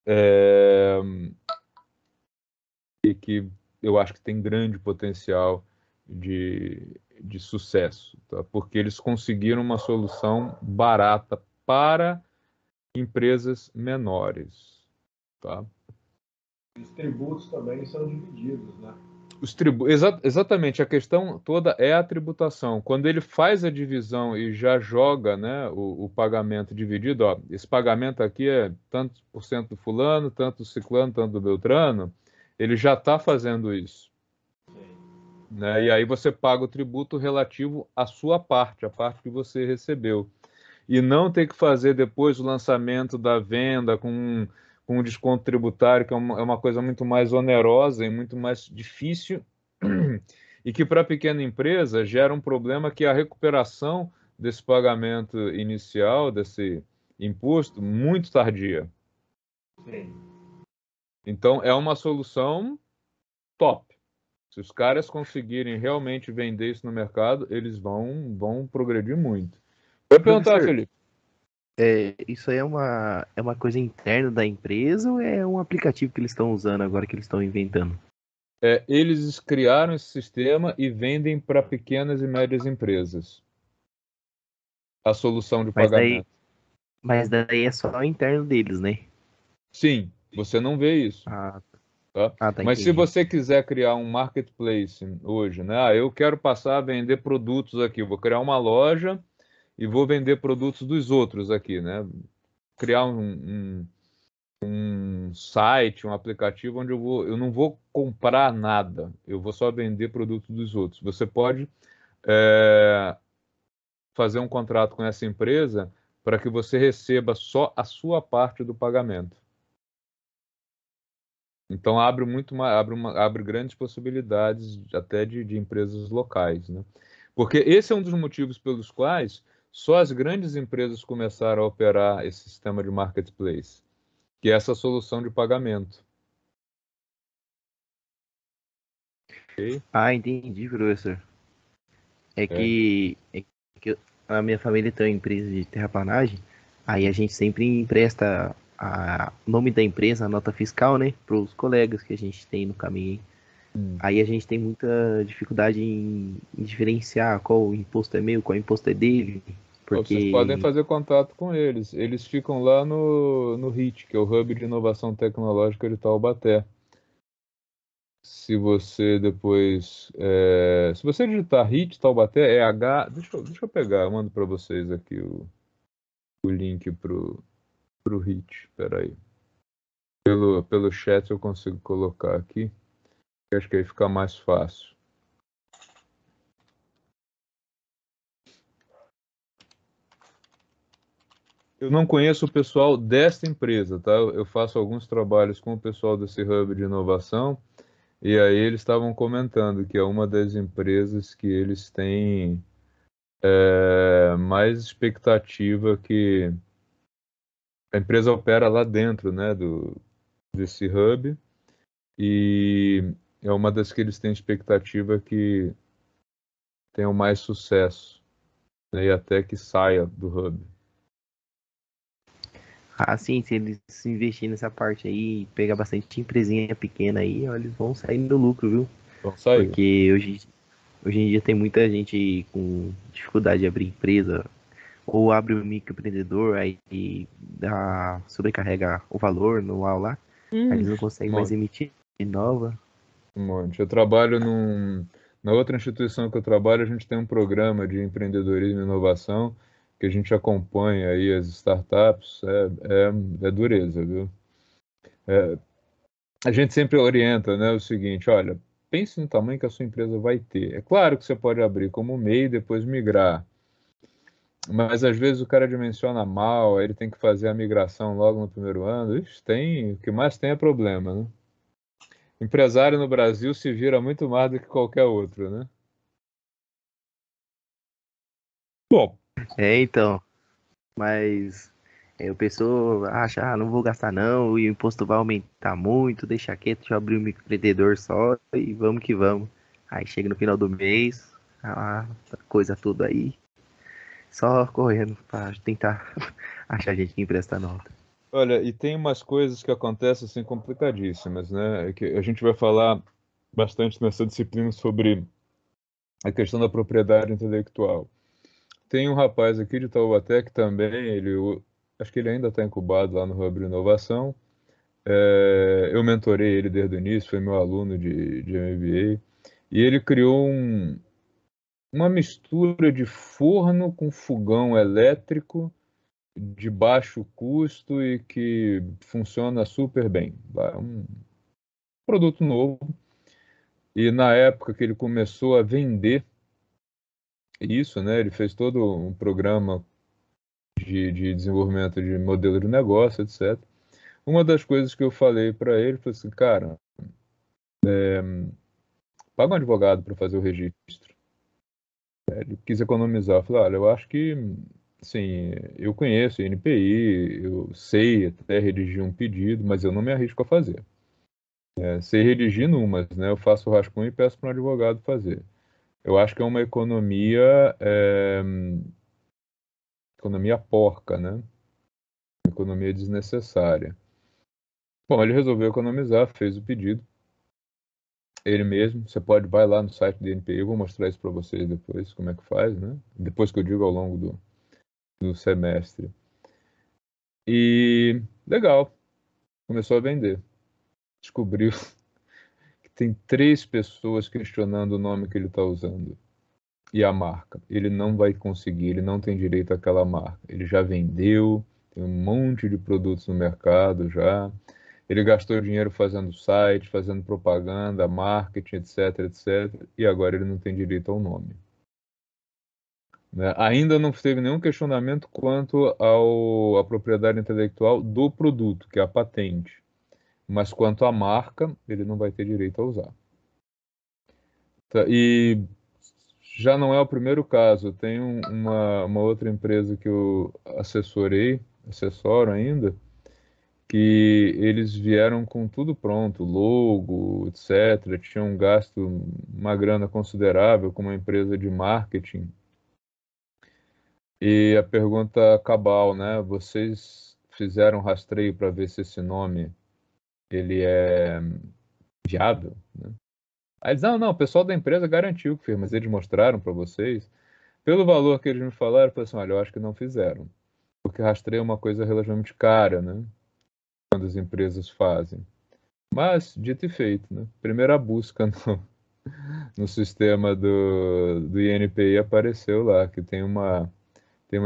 é, que eu acho que tem grande potencial de sucesso, tá? Porque eles conseguiram uma solução barata para empresas menores. Tá? Os tributos também são divididos, né? Exatamente, a questão toda é a tributação. Quando ele faz a divisão e já joga, né, o pagamento dividido, ó, esse pagamento aqui é tanto por cento do fulano, tanto do ciclano, tanto do beltrano, ele já está fazendo isso. Né? E aí você paga o tributo relativo à sua parte, a parte que você recebeu. E não ter que fazer depois o lançamento da venda com um desconto tributário, que é uma coisa muito mais onerosa e muito mais difícil, e que para a pequena empresa gera um problema que é a recuperação desse pagamento inicial, desse imposto, muito tardia. Sim. Então, é uma solução top. Se os caras conseguirem realmente vender isso no mercado, eles vão progredir muito. Eu ia perguntar, Professor, Felipe. isso aí é uma coisa interna da empresa ou é um aplicativo que eles estão usando agora, que eles estão inventando? Eles criaram esse sistema e vendem para pequenas e médias empresas a solução de Mas daí, pagamento. mas daí é só interno deles, né? Sim, você não vê isso. Ah, Tá? tá, Mas se entendi. você quiser criar um marketplace hoje, né? Eu quero passar a vender produtos aqui, vou criar uma loja e vou vender produtos dos outros aqui, né? Criar um site, um aplicativo onde eu não vou comprar nada, eu vou só vender produtos dos outros. Você pode fazer um contrato com essa empresa para que você receba só a sua parte do pagamento. Então abre abre grandes possibilidades até de empresas locais, né? Porque esse é um dos motivos pelos quais só as grandes empresas começaram a operar esse sistema de marketplace, que é essa solução de pagamento. Ok? Ah, entendi, professor. É É. que, é que a minha família tem uma empresa de terraplanagem, aí a gente sempre empresta o nome da empresa, a nota fiscal, né, para os colegas que a gente tem no caminho. Hum. Aí a gente tem muita dificuldade em diferenciar qual imposto é meu, qual imposto é dele, Vocês podem porque... fazer contato com eles. Eles ficam lá no HIT, que é o Hub de Inovação Tecnológica de Taubaté. Se você depois. Se você digitar HIT Taubaté, é H. Deixa eu pegar, eu mando para vocês aqui o link pro HIT. Espera aí. Pelo chat eu consigo colocar aqui. Acho que aí fica mais fácil. Eu não conheço o pessoal desta empresa, tá? Eu faço alguns trabalhos com o pessoal desse hub de inovação, e aí eles estavam comentando que é uma das empresas que eles têm mais expectativa, que a empresa opera lá dentro, né, desse hub, e é uma das que eles têm expectativa que tenham mais sucesso, né, e até que saia do hub. Ah, sim, se eles se investirem nessa parte aí e pegar bastante empresinha pequena aí, ó, eles vão sair no lucro, viu? Vão sair. Porque hoje em dia tem muita gente com dificuldade de abrir empresa, ou abre o microempreendedor, aí sobrecarrega o valor anual lá, aí eles não conseguem mais emitir nova. Um monte. Eu trabalho na outra instituição que eu trabalho, a gente tem um programa de empreendedorismo e inovação que a gente acompanha aí as startups, é dureza, viu? A gente sempre orienta, né, o seguinte, olha, pense no tamanho que a sua empresa vai ter. É claro que você pode abrir como MEI e depois migrar, mas às vezes o cara dimensiona mal, aí ele tem que fazer a migração logo no primeiro ano. Ixi, o que mais tem é problema, né? Empresário no Brasil se vira muito mais do que qualquer outro, né? Bom, Então, mas o pessoal acha, não vou gastar não, e o imposto vai aumentar muito, deixa quieto, deixa eu abrir um microempreendedor só e vamos que vamos. Aí chega no final do mês, a coisa toda aí, só correndo pra tentar achar gente que empresta nota. olha, e tem umas coisas que acontecem assim complicadíssimas, né? Que a gente vai falar bastante nessa disciplina sobre a questão da propriedade intelectual. Tem um rapaz aqui de Taubaté que também, acho que ele ainda está incubado lá no Hub de Inovação. Eu mentorei ele desde o início, foi meu aluno de MBA, e ele criou uma mistura de forno com fogão elétrico de baixo custo e que funciona super bem. É um produto novo. E na época que ele começou a vender isso, né, ele fez todo um programa de desenvolvimento de modelo de negócio, etc. Uma das coisas que eu falei para ele foi assim, cara, paga um advogado para fazer o registro. Ele quis economizar. Eu falei, olha, eu acho que, sim, eu conheço INPI, eu sei até redigir um pedido, mas eu não me arrisco a fazer. Sei redigir numas, né? Eu faço o rascunho e peço para um advogado fazer. Eu acho que é uma economia porca, né? Economia desnecessária. Bom, ele resolveu economizar, fez o pedido. Ele mesmo, você vai lá no site do INPI, eu vou mostrar isso para vocês depois, como é que faz, né? Depois que eu digo ao longo do semestre. E legal, começou a vender. Descobriu que tem 3 pessoas questionando o nome que ele está usando e a marca. Ele não vai conseguir, ele não tem direito àquela marca. Ele já vendeu, tem um monte de produtos no mercado já. Ele gastou dinheiro fazendo site, fazendo propaganda, marketing, etc, etc. E agora ele não tem direito ao nome. Né? Ainda não teve nenhum questionamento quanto à propriedade intelectual do produto, que é a patente. Mas quanto à marca, ele não vai ter direito a usar. E já não é o primeiro caso. Tem uma outra empresa que eu assessoro ainda, que eles vieram com tudo pronto, logo, etc. Tinham gasto uma grana considerável com uma empresa de marketing. E a pergunta cabal, né? Vocês fizeram rastreio para ver se esse nome ele é viável, né? Aí eles, não, o pessoal da empresa garantiu que fez, mas eles mostraram para vocês. Pelo valor que eles me falaram, eu falei assim, olha, eu acho que não fizeram. Porque rastreio é uma coisa relativamente cara, né? Quando as empresas fazem. Mas, dito e feito, né? Primeira busca no sistema do INPI apareceu lá, que tem uma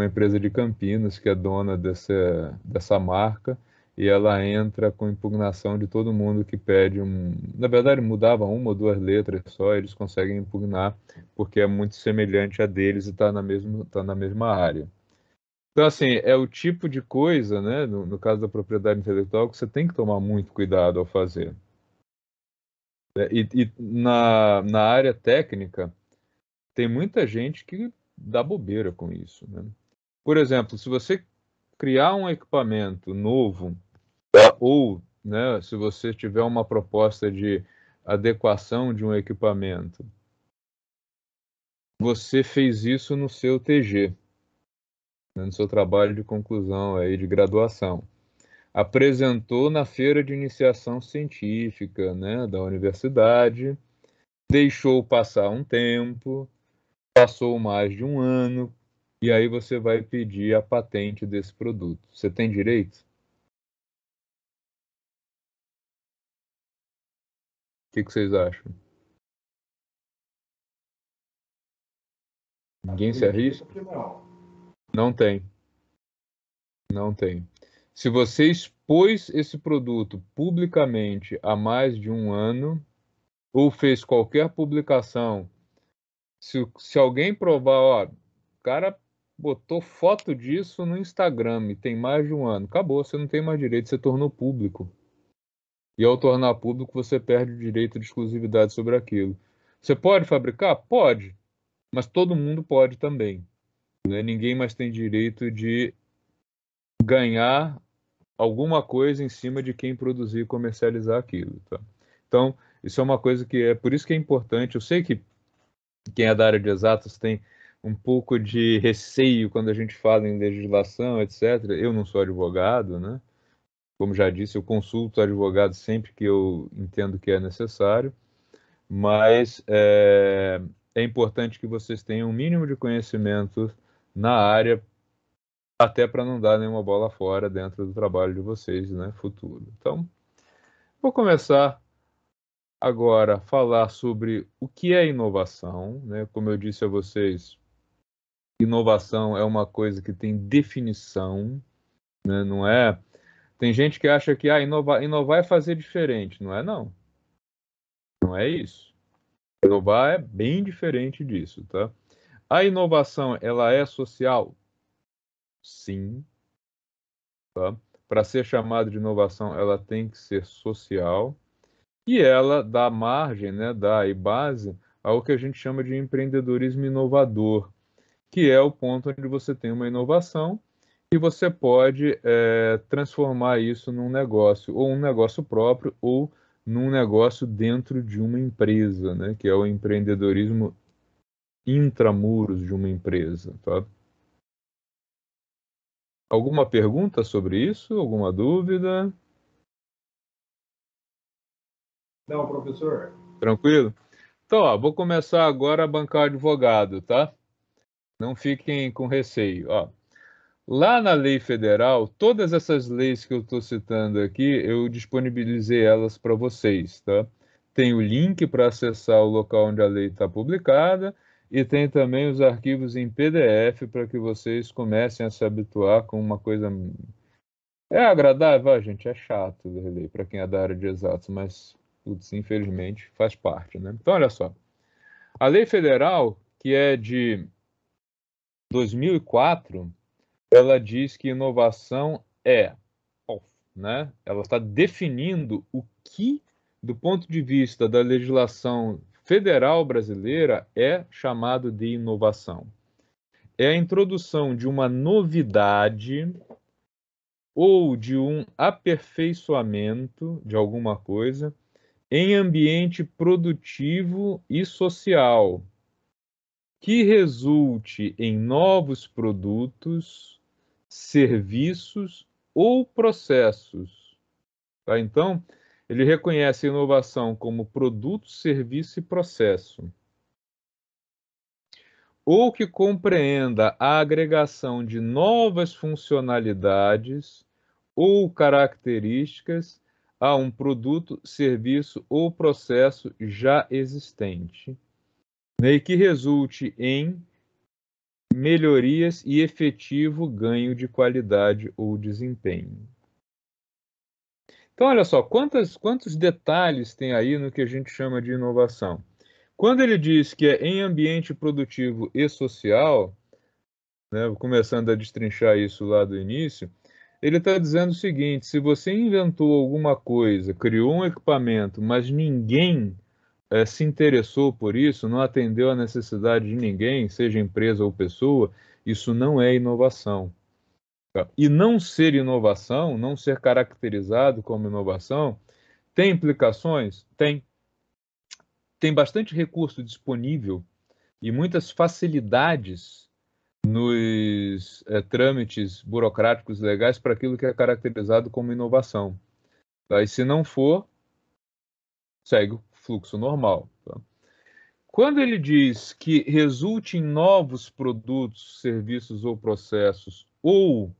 empresa de Campinas que é dona dessa marca, e ela entra com impugnação de todo mundo que pede Na verdade, mudava uma ou duas letras só, eles conseguem impugnar, porque é muito semelhante a deles e está na mesma área. Então, assim, é o tipo de coisa, né, no caso da propriedade intelectual, que você tem que tomar muito cuidado ao fazer. E na área técnica, tem muita gente que dá bobeira com isso, né? Por exemplo, se você criar um equipamento novo, ou, né, se você tiver uma proposta de adequação de um equipamento, você fez isso no seu TG, né, no seu trabalho de conclusão aí de graduação. Apresentou na feira de iniciação científica, né, da universidade, deixou passar um tempo, passou mais de um ano, e aí você vai pedir a patente desse produto. Você tem direito? O que vocês acham? Ninguém se arrisca? Não tem. Não tem. Se você expôs esse produto publicamente há mais de um ano, ou fez qualquer publicação, se alguém provar, ó, o cara botou foto disso no Instagram e tem mais de um ano, acabou, você não tem mais direito, você tornou público. E ao tornar público, você perde o direito de exclusividade sobre aquilo. Você pode fabricar? Pode, mas todo mundo pode também, né? Ninguém mais tem direito de ganhar alguma coisa em cima de quem produzir e comercializar aquilo, tá? Então, isso é uma coisa que é por isso que é importante. Eu sei que quem é da área de exatas tem um pouco de receio quando a gente fala em legislação, etc. Eu não sou advogado, né? Como já disse, eu consulto advogado sempre que eu entendo que é necessário, mas é importante que vocês tenham um mínimo de conhecimento na área, até para não dar nenhuma bola fora dentro do trabalho de vocês, né, futuro. Então, vou começar agora a falar sobre o que é inovação, né? Como eu disse a vocês, inovação é uma coisa que tem definição, né? Não é. Tem gente que acha que inovar é fazer diferente. Não é, não. Não é isso. Inovar é bem diferente disso, tá? A inovação, ela é social? Sim. Tá? Para ser chamada de inovação, ela tem que ser social. E ela dá margem, né, dá aí base ao que a gente chama de empreendedorismo inovador, que é o ponto onde você tem uma inovação e você pode transformar isso num negócio, ou um negócio próprio, ou num negócio dentro de uma empresa, né, que é o empreendedorismo intramuros de uma empresa. Tá? Alguma pergunta sobre isso? Alguma dúvida? Não, professor. Tranquilo? Então, ó, vou começar agora a bancar advogado, tá? Não fiquem com receio. Ó, lá na lei federal, todas essas leis que eu estou citando aqui, eu disponibilizei elas para vocês, tá? Tem o link para acessar o local onde a lei está publicada e tem também os arquivos em PDF para que vocês comecem a se habituar com uma coisa... É agradável, gente, é chato ler lei para quem é da área de exatos, mas, putz, infelizmente, faz parte, né? Então, olha só. A lei federal, que é de 2004, ela diz que inovação né? Ela está definindo o que, do ponto de vista da legislação federal brasileira, é chamado de inovação. É a introdução de uma novidade ou de um aperfeiçoamento de alguma coisa em ambiente produtivo e social, que resulte em novos produtos, serviços ou processos. Tá? Então, ele reconhece a inovação como produto, serviço e processo. Ou que compreenda a agregação de novas funcionalidades ou características a um produto, serviço ou processo já existente, né, e que resulte em melhorias e efetivo ganho de qualidade ou desempenho. Então, olha só, quantos detalhes tem aí no que a gente chama de inovação? Quando ele diz que é em ambiente produtivo e social, né, começando a destrinchar isso lá do início, ele está dizendo o seguinte: se você inventou alguma coisa, criou um equipamento, mas ninguém se interessou por isso, não atendeu a necessidade de ninguém, seja empresa ou pessoa, isso não é inovação. Tá? E não ser inovação, não ser caracterizado como inovação, tem implicações? Tem. Tem bastante recurso disponível e muitas facilidades nos trâmites burocráticos legais para aquilo que é caracterizado como inovação. Tá? E se não for, segue o fluxo normal. Tá? Quando ele diz que resulte em novos produtos, serviços ou processos, ou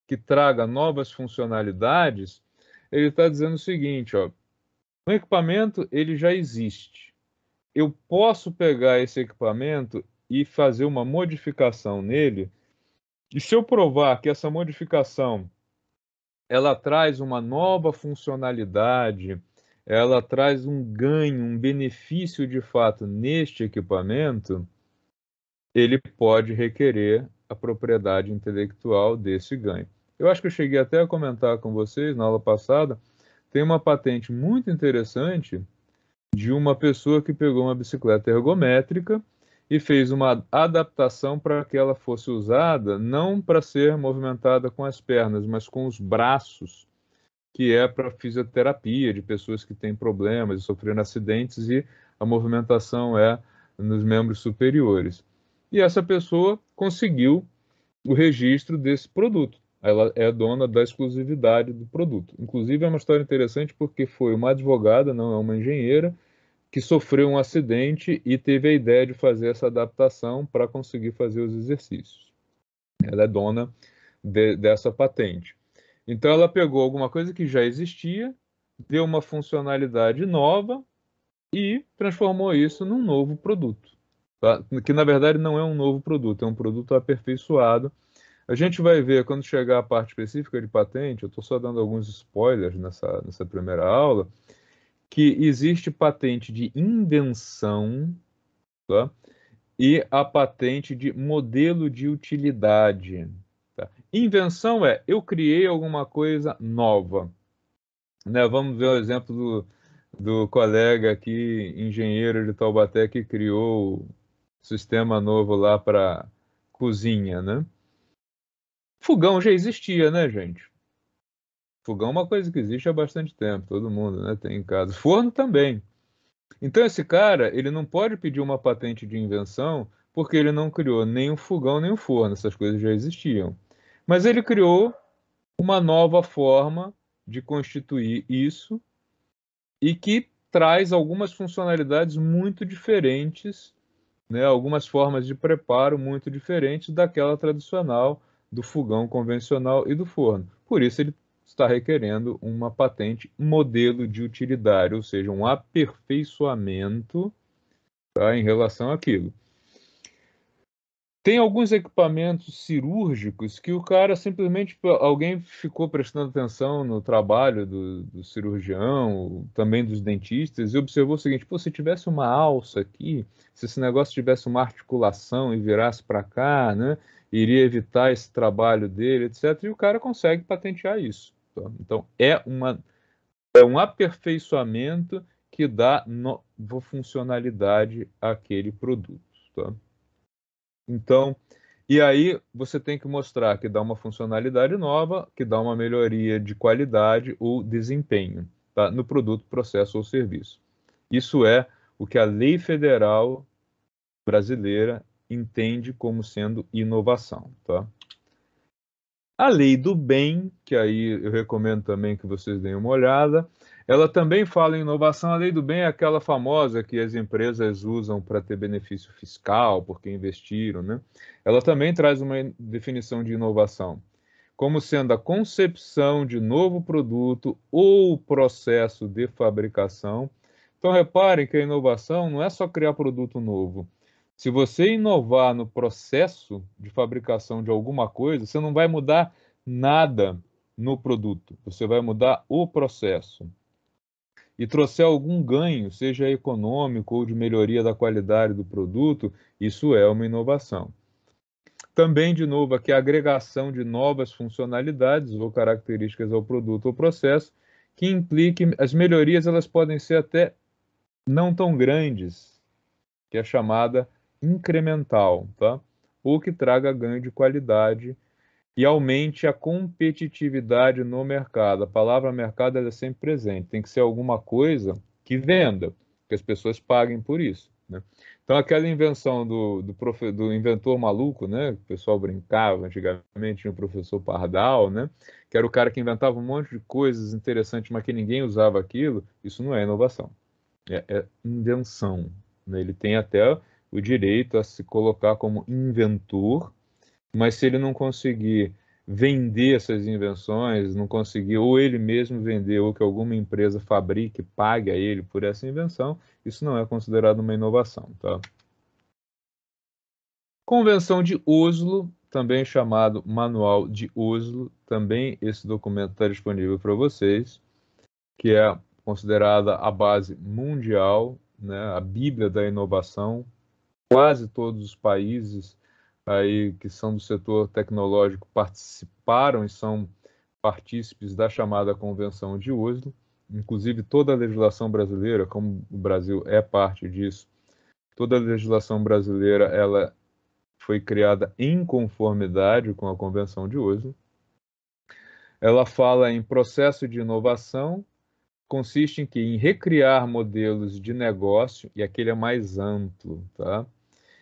que traga novas funcionalidades, ele está dizendo o seguinte, ó, o equipamento ele já existe. Eu posso pegar esse equipamento e fazer uma modificação nele, e se eu provar que essa modificação ela traz uma nova funcionalidade, ela traz um ganho, um benefício de fato neste equipamento, ele pode requerer a propriedade intelectual desse ganho. Eu acho que eu cheguei até a comentar com vocês na aula passada, tem uma patente muito interessante de uma pessoa que pegou uma bicicleta ergométrica e fez uma adaptação para que ela fosse usada não para ser movimentada com as pernas, mas com os braços, que é para fisioterapia de pessoas que têm problemas e sofreram acidentes e a movimentação é nos membros superiores. E essa pessoa conseguiu o registro desse produto. Ela é dona da exclusividade do produto. Inclusive, é uma história interessante porque foi uma advogada, não é uma engenheira, que sofreu um acidente e teve a ideia de fazer essa adaptação para conseguir fazer os exercícios. Ela é dona dessa patente. Então, ela pegou alguma coisa que já existia, deu uma funcionalidade nova e transformou isso num novo produto. Tá? Que, na verdade, não é um novo produto, é um produto aperfeiçoado. A gente vai ver, quando chegar à parte específica de patente, eu estou só dando alguns spoilers nessa primeira aula, que existe patente de invenção, tá? E a patente de modelo de utilidade. Tá? Invenção é, eu criei alguma coisa nova. Né? Vamos ver o exemplo do colega aqui, engenheiro de Taubaté, que criou o sistema novo lá para cozinha, né? Fogão já existia, né, gente? Fogão é uma coisa que existe há bastante tempo, todo mundo, né, tem em casa. Forno também. Então esse cara, ele não pode pedir uma patente de invenção porque ele não criou nem um fogão nem um forno, essas coisas já existiam. Mas ele criou uma nova forma de constituir isso e que traz algumas funcionalidades muito diferentes, né, algumas formas de preparo muito diferentes daquela tradicional do fogão convencional e do forno. Por isso ele está requerendo uma patente modelo de utilidade, ou seja, um aperfeiçoamento, tá, em relação àquilo. Tem alguns equipamentos cirúrgicos que o cara simplesmente, alguém ficou prestando atenção no trabalho do cirurgião, também dos dentistas, e observou o seguinte: pô, se tivesse uma alça aqui, se esse negócio tivesse uma articulação e virasse para cá, né, iria evitar esse trabalho dele, etc. E o cara consegue patentear isso. Tá? Então, é um aperfeiçoamento que dá nova funcionalidade àquele produto. Tá? Então, e aí você tem que mostrar que dá uma funcionalidade nova, que dá uma melhoria de qualidade ou desempenho, tá, no produto, processo ou serviço. Isso é o que a lei federal brasileira entende como sendo inovação, tá? A lei do bem, que aí eu recomendo também que vocês deem uma olhada, ela também fala em inovação. A lei do bem é aquela famosa que as empresas usam para ter benefício fiscal, porque investiram, né? Ela também traz uma definição de inovação, como sendo a concepção de novo produto ou processo de fabricação. Então, reparem que a inovação não é só criar produto novo. Se você inovar no processo de fabricação de alguma coisa, você não vai mudar nada no produto, você vai mudar o processo. E trouxer algum ganho, seja econômico ou de melhoria da qualidade do produto, isso é uma inovação. Também, de novo, aqui a agregação de novas funcionalidades ou características ao produto ou processo que impliquem, as melhorias elas podem ser até não tão grandes, que é chamada incremental, tá? Ou que traga ganho de qualidade e aumente a competitividade no mercado. A palavra mercado ela é sempre presente, tem que ser alguma coisa que venda, que as pessoas paguem por isso, né? Então, aquela invenção do inventor maluco, né? Que o pessoal brincava antigamente, tinha o professor Pardal, né? Que era o cara que inventava um monte de coisas interessantes, mas que ninguém usava aquilo. Isso não é inovação, é invenção, né? Ele tem até o direito a se colocar como inventor, mas se ele não conseguir vender essas invenções, não conseguir ou ele mesmo vender ou que alguma empresa fabrique, pague a ele por essa invenção, isso não é considerado uma inovação, tá? Convenção de Oslo, também chamado Manual de Oslo, também esse documento está disponível para vocês, que é considerada a base mundial, né, a Bíblia da inovação. Quase todos os países aí que são do setor tecnológico participaram e são partícipes da chamada Convenção de Oslo. Inclusive, toda a legislação brasileira, como o Brasil é parte disso, toda a legislação brasileira ela foi criada em conformidade com a Convenção de Oslo. Ela fala em processo de inovação, consiste em recriar modelos de negócio, e aquele é mais amplo, tá?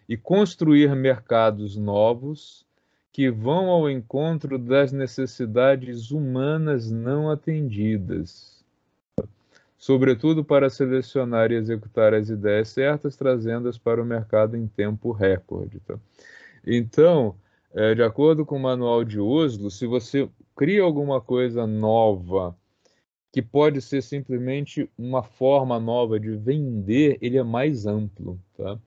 E construir mercados novos que vão ao encontro das necessidades humanas não atendidas, sobretudo para selecionar e executar as ideias certas, trazendo-as para o mercado em tempo recorde. Tá? Então, de acordo com o Manual de Oslo, se você cria alguma coisa nova, que pode ser simplesmente uma forma nova de vender, ele é mais amplo, tá?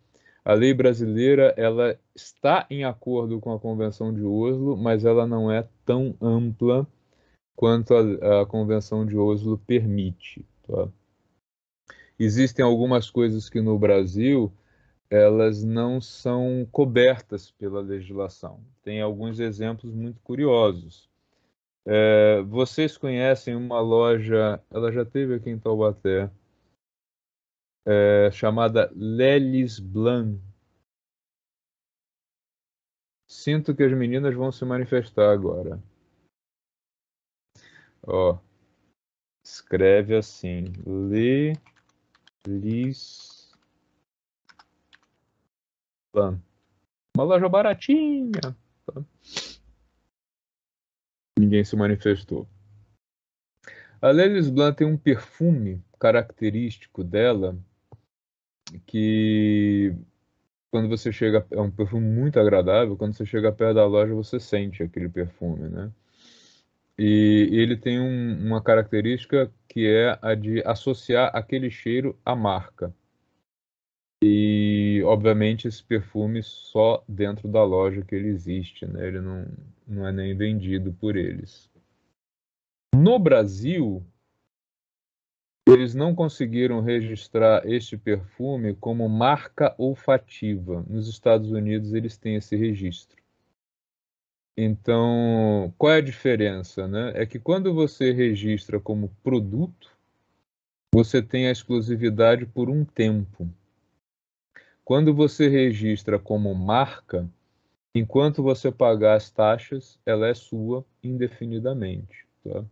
A lei brasileira, ela está em acordo com a Convenção de Oslo, mas ela não é tão ampla quanto a Convenção de Oslo permite, tá? Existem algumas coisas que no Brasil, elas não são cobertas pela legislação. Tem alguns exemplos muito curiosos. Vocês conhecem uma loja, ela já teve aqui em Taubaté, chamada Lelis Blanc. Sinto que as meninas vão se manifestar agora. Ó, escreve assim, Lelis Blanc. Uma loja baratinha. Tá? Ninguém se manifestou. A Lelis Blanc tem um perfume característico dela que quando você chega, é um perfume muito agradável, quando você chega perto da loja você sente aquele perfume, né? E ele tem uma característica que é a de associar aquele cheiro à marca. E, obviamente, esse perfume só dentro da loja que ele existe, né? Ele não é nem vendido por eles. No Brasil, eles não conseguiram registrar este perfume como marca olfativa. Nos Estados Unidos, eles têm esse registro. Então, qual é a diferença, né? É que quando você registra como produto, você tem a exclusividade por um tempo. Quando você registra como marca, enquanto você pagar as taxas, ela é sua indefinidamente, tá?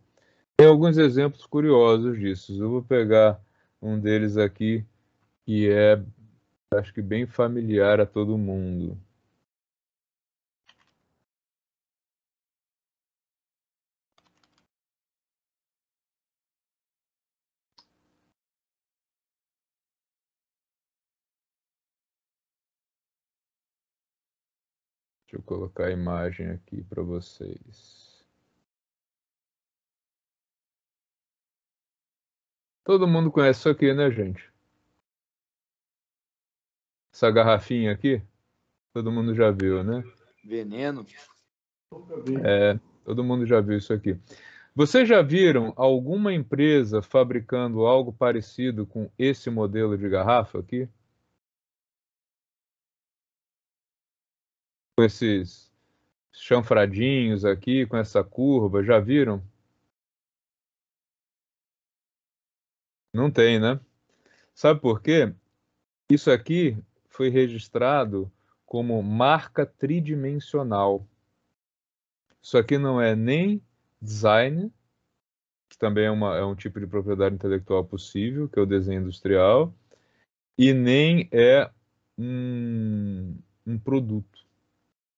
Tem alguns exemplos curiosos disso. Eu vou pegar um deles aqui que é, acho que bem familiar a todo mundo. Deixa eu colocar a imagem aqui para vocês. Todo mundo conhece isso aqui, né, gente? Essa garrafinha aqui, todo mundo já viu, né? Veneno. Todo mundo já viu isso aqui. Vocês já viram alguma empresa fabricando algo parecido com esse modelo de garrafa aqui? Com esses chanfradinhos aqui com essa curva, já viram? Não tem, né? Sabe por quê? Isso aqui foi registrado como marca tridimensional. Isso aqui não é nem design, que também é um tipo de propriedade intelectual possível, que é o desenho industrial, e nem é um produto.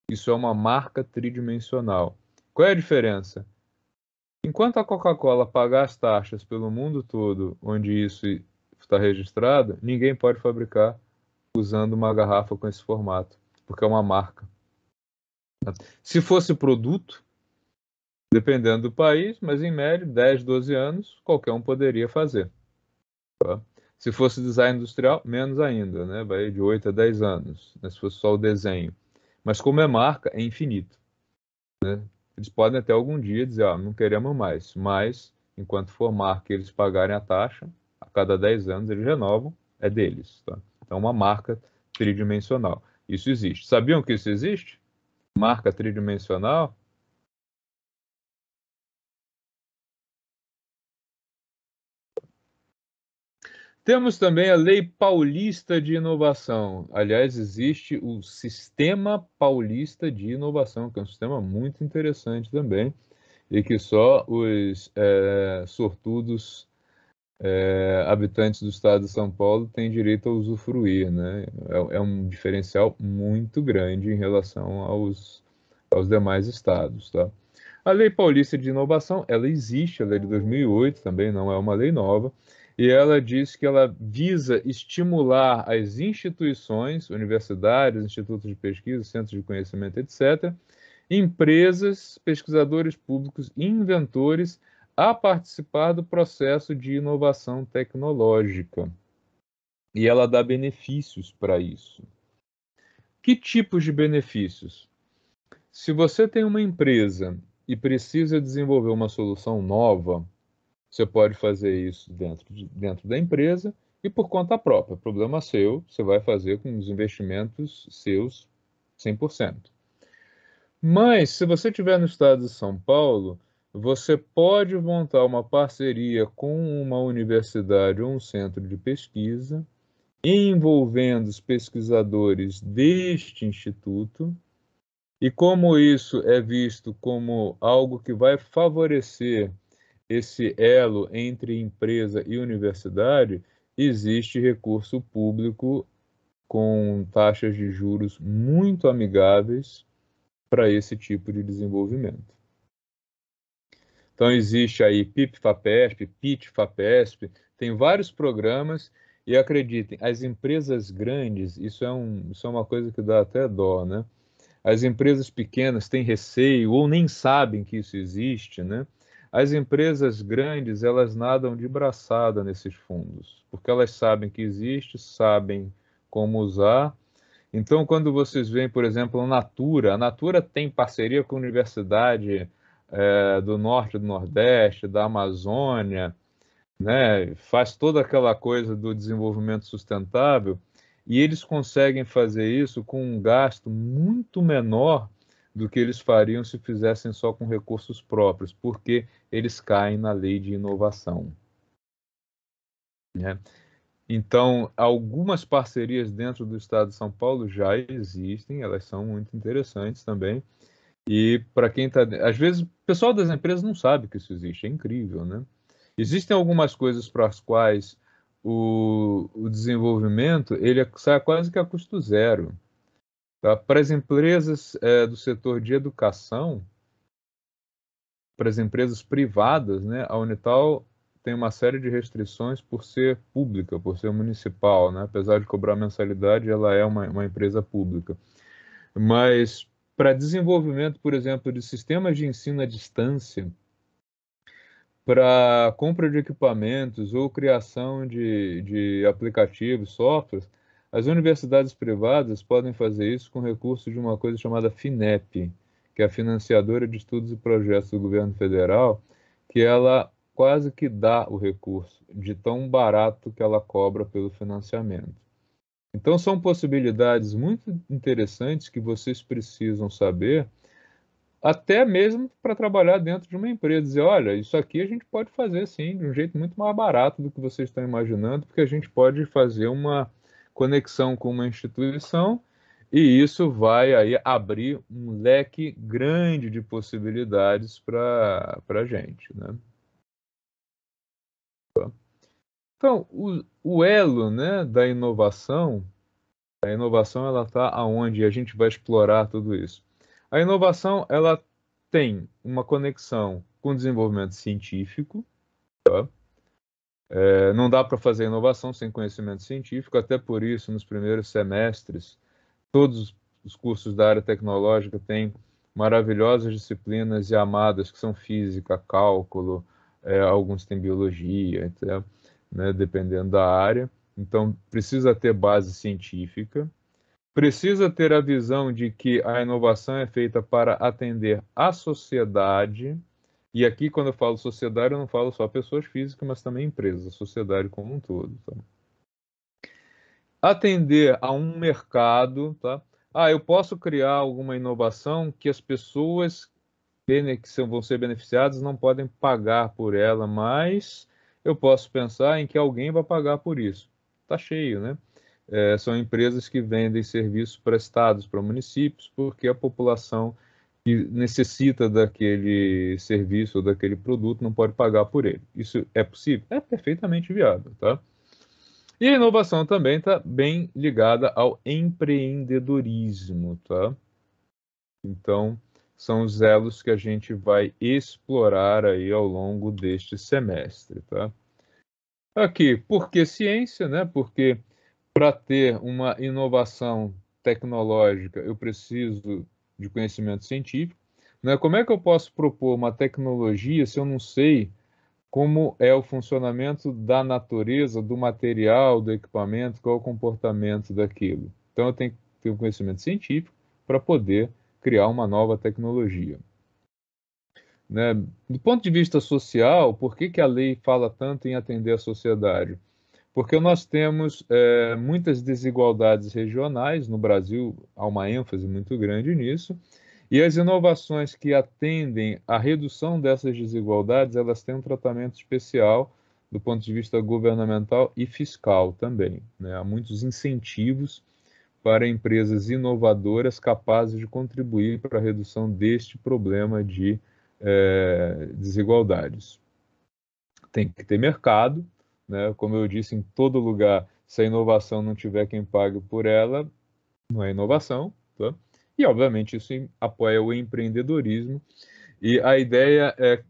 Isso é uma marca tridimensional. Qual é a diferença? Enquanto a Coca-Cola pagar as taxas pelo mundo todo, onde isso está registrado, ninguém pode fabricar usando uma garrafa com esse formato, porque é uma marca. Se fosse produto, dependendo do país, mas em média, 10, 12 anos, qualquer um poderia fazer. Tá? Se fosse design industrial, menos ainda, né? Vai de 8 a 10 anos, né? Se fosse só o desenho. Mas como é marca, é infinito. Né? Eles podem até algum dia dizer, não queremos mais, mas enquanto for marca e eles pagarem a taxa, a cada 10 anos eles renovam, é deles. Tá? Então, uma marca tridimensional. Isso existe. Sabiam que isso existe? Marca tridimensional? Temos também a Lei Paulista de Inovação. Aliás, existe o Sistema Paulista de Inovação, que é um sistema muito interessante também, e que só os sortudos habitantes do estado de São Paulo têm direito a usufruir, né? É um diferencial muito grande em relação aos demais estados, tá? A Lei Paulista de Inovação, ela existe, ela é de 2008 também, não é uma lei nova, e ela diz que ela visa estimular as instituições, universidades, institutos de pesquisa, centros de conhecimento, etc., empresas, pesquisadores públicos e inventores a participar do processo de inovação tecnológica. E ela dá benefícios para isso. Que tipos de benefícios? Se você tem uma empresa e precisa desenvolver uma solução nova, você pode fazer isso dentro da empresa e por conta própria. Problema seu, você vai fazer com os investimentos seus 100%. Mas, se você estiver no estado de São Paulo, você pode montar uma parceria com uma universidade ou um centro de pesquisa, envolvendo os pesquisadores deste instituto, e como isso é visto como algo que vai favorecer esse elo entre empresa e universidade, existe recurso público com taxas de juros muito amigáveis para esse tipo de desenvolvimento. Então existe aí PIP-FAPESP, PIT-FAPESP, tem vários programas e acreditem, as empresas grandes, isso é uma coisa que dá até dó, né? As empresas pequenas têm receio ou nem sabem que isso existe, né? As empresas grandes, elas nadam de braçada nesses fundos, porque elas sabem que existe, sabem como usar. Então, quando vocês veem, por exemplo, a Natura tem parceria com a Universidade do Norte, do Nordeste, da Amazônia, né? Faz toda aquela coisa do desenvolvimento sustentável, e eles conseguem fazer isso com um gasto muito menor do que eles fariam se fizessem só com recursos próprios, porque eles caem na lei de inovação. Né? Então, algumas parcerias dentro do estado de São Paulo já existem, elas são muito interessantes também. E para quem está. Às vezes, o pessoal das empresas não sabe que isso existe, é incrível, né? Existem algumas coisas para as quais o desenvolvimento sai quase que a custo zero. Tá? Para as empresas do setor de educação, para as empresas privadas, né, a Unital tem uma série de restrições por ser pública, por ser municipal, né? Apesar de cobrar mensalidade, ela é uma empresa pública. Mas para desenvolvimento, por exemplo, de sistemas de ensino à distância, para compra de equipamentos ou criação de aplicativos, softwares, as universidades privadas podem fazer isso com recursos de uma coisa chamada FINEP, que é a Financiadora de Estudos e Projetos do Governo Federal, que ela quase que dá o recurso, de tão barato que ela cobra pelo financiamento. Então, são possibilidades muito interessantes que vocês precisam saber até mesmo para trabalhar dentro de uma empresa. Dizer, olha, isso aqui a gente pode fazer sim, de um jeito muito mais barato do que vocês estão imaginando, porque a gente pode fazer uma conexão com uma instituição e isso vai aí abrir um leque grande de possibilidades para a gente, né? Então, o elo, né, da inovação, a inovação ela está aonde a gente vai explorar tudo isso. A inovação ela tem uma conexão com o desenvolvimento científico, tá? Não dá para fazer inovação sem conhecimento científico, até por isso, nos primeiros semestres, todos os cursos da área tecnológica têm maravilhosas disciplinas e amadas que são física, cálculo, alguns têm biologia, então, né, dependendo da área. Então, precisa ter base científica, precisa ter a visão de que a inovação é feita para atender a sociedade. E aqui, quando eu falo sociedade, eu não falo só pessoas físicas, mas também empresas, a sociedade como um todo. Tá? Atender a um mercado, tá? Eu posso criar alguma inovação que as pessoas que vão ser beneficiadas não podem pagar por ela, mas eu posso pensar em que alguém vai pagar por isso. Tá cheio, né? São empresas que vendem serviços para estados, para municípios, porque a população que necessita daquele serviço ou daquele produto não pode pagar por ele. Isso é possível? É perfeitamente viável, tá? E a inovação também está bem ligada ao empreendedorismo, tá? Então, são os elos que a gente vai explorar aí ao longo deste semestre, tá? Aqui, por que ciência, né? Porque para ter uma inovação tecnológica, eu preciso de conhecimento científico. Né? Como é que eu posso propor uma tecnologia se eu não sei como é o funcionamento da natureza, do material, do equipamento, qual é o comportamento daquilo? Então, eu tenho que ter um conhecimento científico para poder criar uma nova tecnologia. Né? Do ponto de vista social, por que a lei fala tanto em atender a sociedade? Porque nós temos muitas desigualdades regionais, no Brasil há uma ênfase muito grande nisso, e as inovações que atendem à redução dessas desigualdades, elas têm um tratamento especial do ponto de vista governamental e fiscal também, né? Há muitos incentivos para empresas inovadoras capazes de contribuir para a redução deste problema de desigualdades. Tem que ter mercado, né? Como eu disse, em todo lugar, se a inovação não tiver quem pague por ela, não é inovação, tá? E, obviamente, isso apoia o empreendedorismo. E a ideia é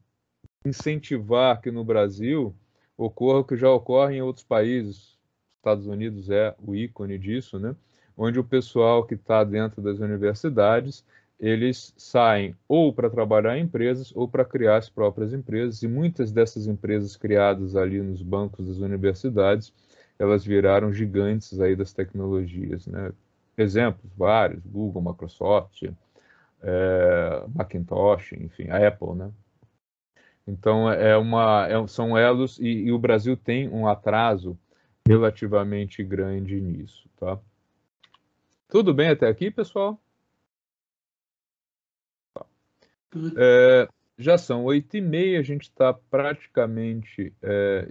incentivar que no Brasil ocorra o que já ocorre em outros países. Estados Unidos é o ícone disso, né? Onde o pessoal que está dentro das universidades, eles saem ou para trabalhar em empresas ou para criar as próprias empresas. E muitas dessas empresas criadas ali nos bancos das universidades, elas viraram gigantes aí das tecnologias, né? Exemplos vários, Google, Microsoft, Macintosh, enfim, a Apple, né? Então, são elos e o Brasil tem um atraso relativamente grande nisso, tá? Tudo bem até aqui, pessoal? Já são 8h30, a gente está praticamente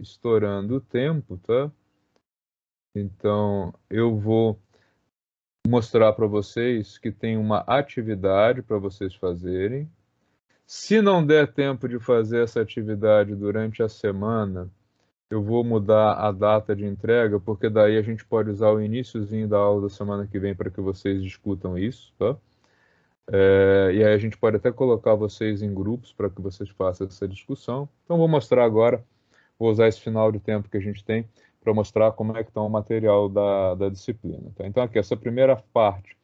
estourando o tempo, tá? Então, eu vou mostrar para vocês que tem uma atividade para vocês fazerem. Se não der tempo de fazer essa atividade durante a semana, eu vou mudar a data de entrega, porque daí a gente pode usar o iniciozinho da aula da semana que vem para que vocês discutam isso, tá? E aí a gente pode até colocar vocês em grupos para que vocês façam essa discussão. Então, vou mostrar agora, vou usar esse final de tempo que a gente tem para mostrar como é que está o material da disciplina. Tá? Então, aqui, essa primeira parte,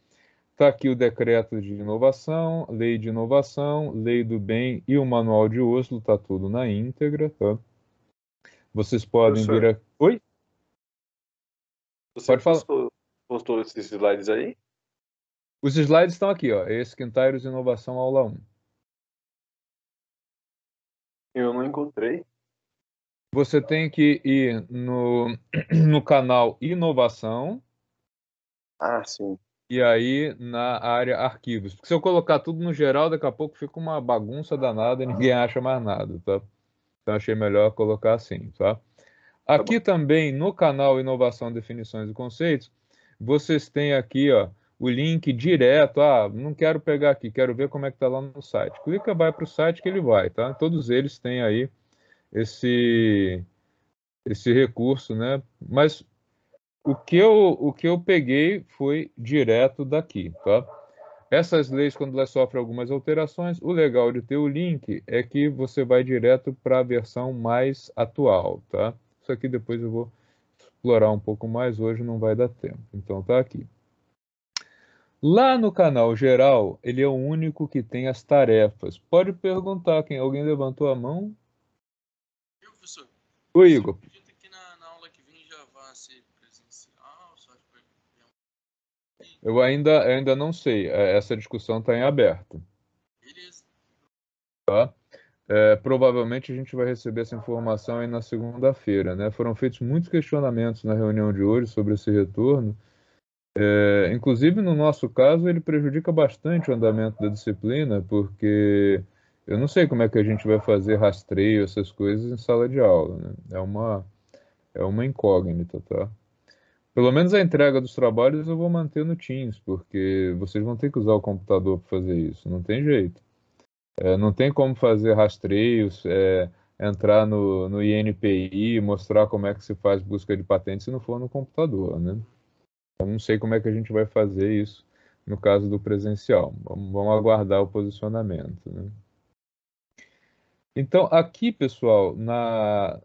está aqui o decreto de inovação, lei de inovação, lei do bem e o manual de Oslo, está tudo na íntegra. Tá? Vocês podem vir aqui... Oi? Você pode falar. postou esses slides aí? Os slides estão aqui, ó. Esse Quintairos Inovação Aula 1. Eu não encontrei. Você tem que ir no canal Inovação. Ah, sim. e aí na área arquivos. Porque se eu colocar tudo no geral, daqui a pouco fica uma bagunça danada e ninguém acha mais nada, tá? Então achei melhor colocar assim, tá? Aqui também no canal Inovação, Definições e Conceitos, vocês têm aqui, ó, o link direto. Ah, não quero pegar aqui, quero ver como é que tá lá no site. Clica, vai para o site que ele vai, tá? Todos eles têm aí esse recurso, né? Mas o que eu peguei foi direto daqui, tá? Essas leis, quando elas sofrem algumas alterações, o legal de ter o link é que você vai direto para a versão mais atual, tá? Isso aqui depois eu vou explorar um pouco mais, hoje não vai dar tempo. Então tá aqui. Lá no canal geral, ele é o único que tem as tarefas. Pode perguntar quem alguém levantou a mão? Eu, professor. Oi, Igor. Você acredita que na aula que vem já vai ser presencial? Só que vai... Eu ainda não sei. Essa discussão está em aberto. Beleza. Tá? Provavelmente a gente vai receber essa informação aí na segunda-feira, né? Foram feitos muitos questionamentos na reunião de hoje sobre esse retorno. Inclusive, no nosso caso, ele prejudica bastante o andamento da disciplina, porque eu não sei como é que a gente vai fazer rastreio, essas coisas em sala de aula, né? É uma incógnita, tá? Pelo menos a entrega dos trabalhos eu vou manter no Teams, porque vocês vão ter que usar o computador para fazer isso, não tem jeito. Não tem como fazer rastreios, entrar no INPI, mostrar como é que se faz busca de patente se não for no computador, né? Eu não sei como é que a gente vai fazer isso no caso do presencial. Vamos aguardar o posicionamento, né? Então, aqui, pessoal,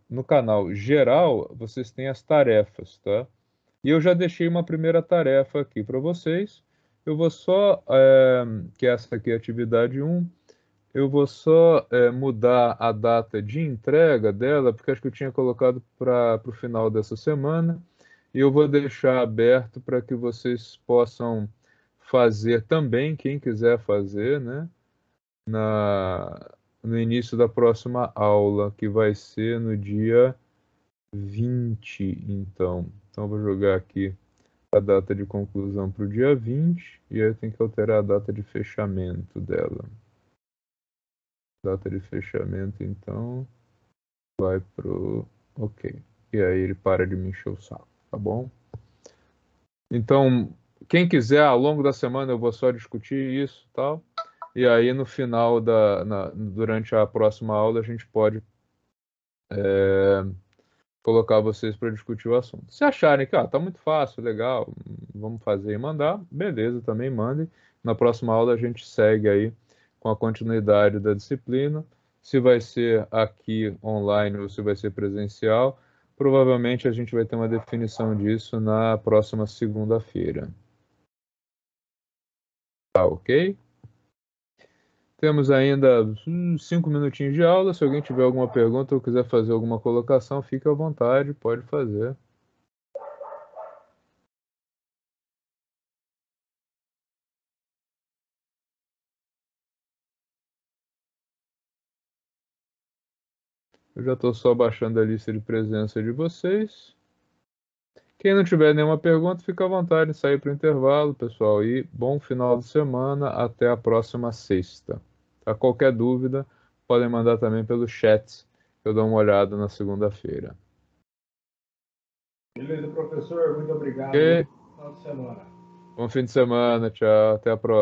no canal geral, vocês têm as tarefas, tá? E eu já deixei uma primeira tarefa aqui para vocês. Eu vou só, que essa aqui é a atividade 1, eu vou só mudar a data de entrega dela, porque acho que eu tinha colocado para o final dessa semana. E eu vou deixar aberto para que vocês possam fazer também, quem quiser fazer, né? No início da próxima aula, que vai ser no dia 20, então. Então, eu vou jogar aqui a data de conclusão para o dia 20, e aí eu tenho que alterar a data de fechamento dela. Data de fechamento, então, vai pro OK. E aí ele para de me encher o saco, tá bom? Então, quem quiser, ao longo da semana eu vou só discutir isso e tal. E aí no final durante a próxima aula a gente pode colocar vocês para discutir o assunto. Se acharem que tá muito fácil, legal, vamos fazer e mandar, beleza, também mandem. Na próxima aula a gente segue aí com a continuidade da disciplina. Se vai ser aqui online ou se vai ser presencial, provavelmente a gente vai ter uma definição disso na próxima segunda-feira. Tá ok? Temos ainda 5 minutinhos de aula. Se alguém tiver alguma pergunta ou quiser fazer alguma colocação, fique à vontade, pode fazer. Eu já estou só baixando a lista de presença de vocês. Quem não tiver nenhuma pergunta, fica à vontade de sair para o intervalo, pessoal. E bom final de semana, até a próxima sexta. Tá? Qualquer dúvida, podem mandar também pelo chat, que eu dou uma olhada na segunda-feira. Beleza, professor. Muito obrigado. Ok? Bom final de semana. Bom fim de semana, tchau, até a próxima.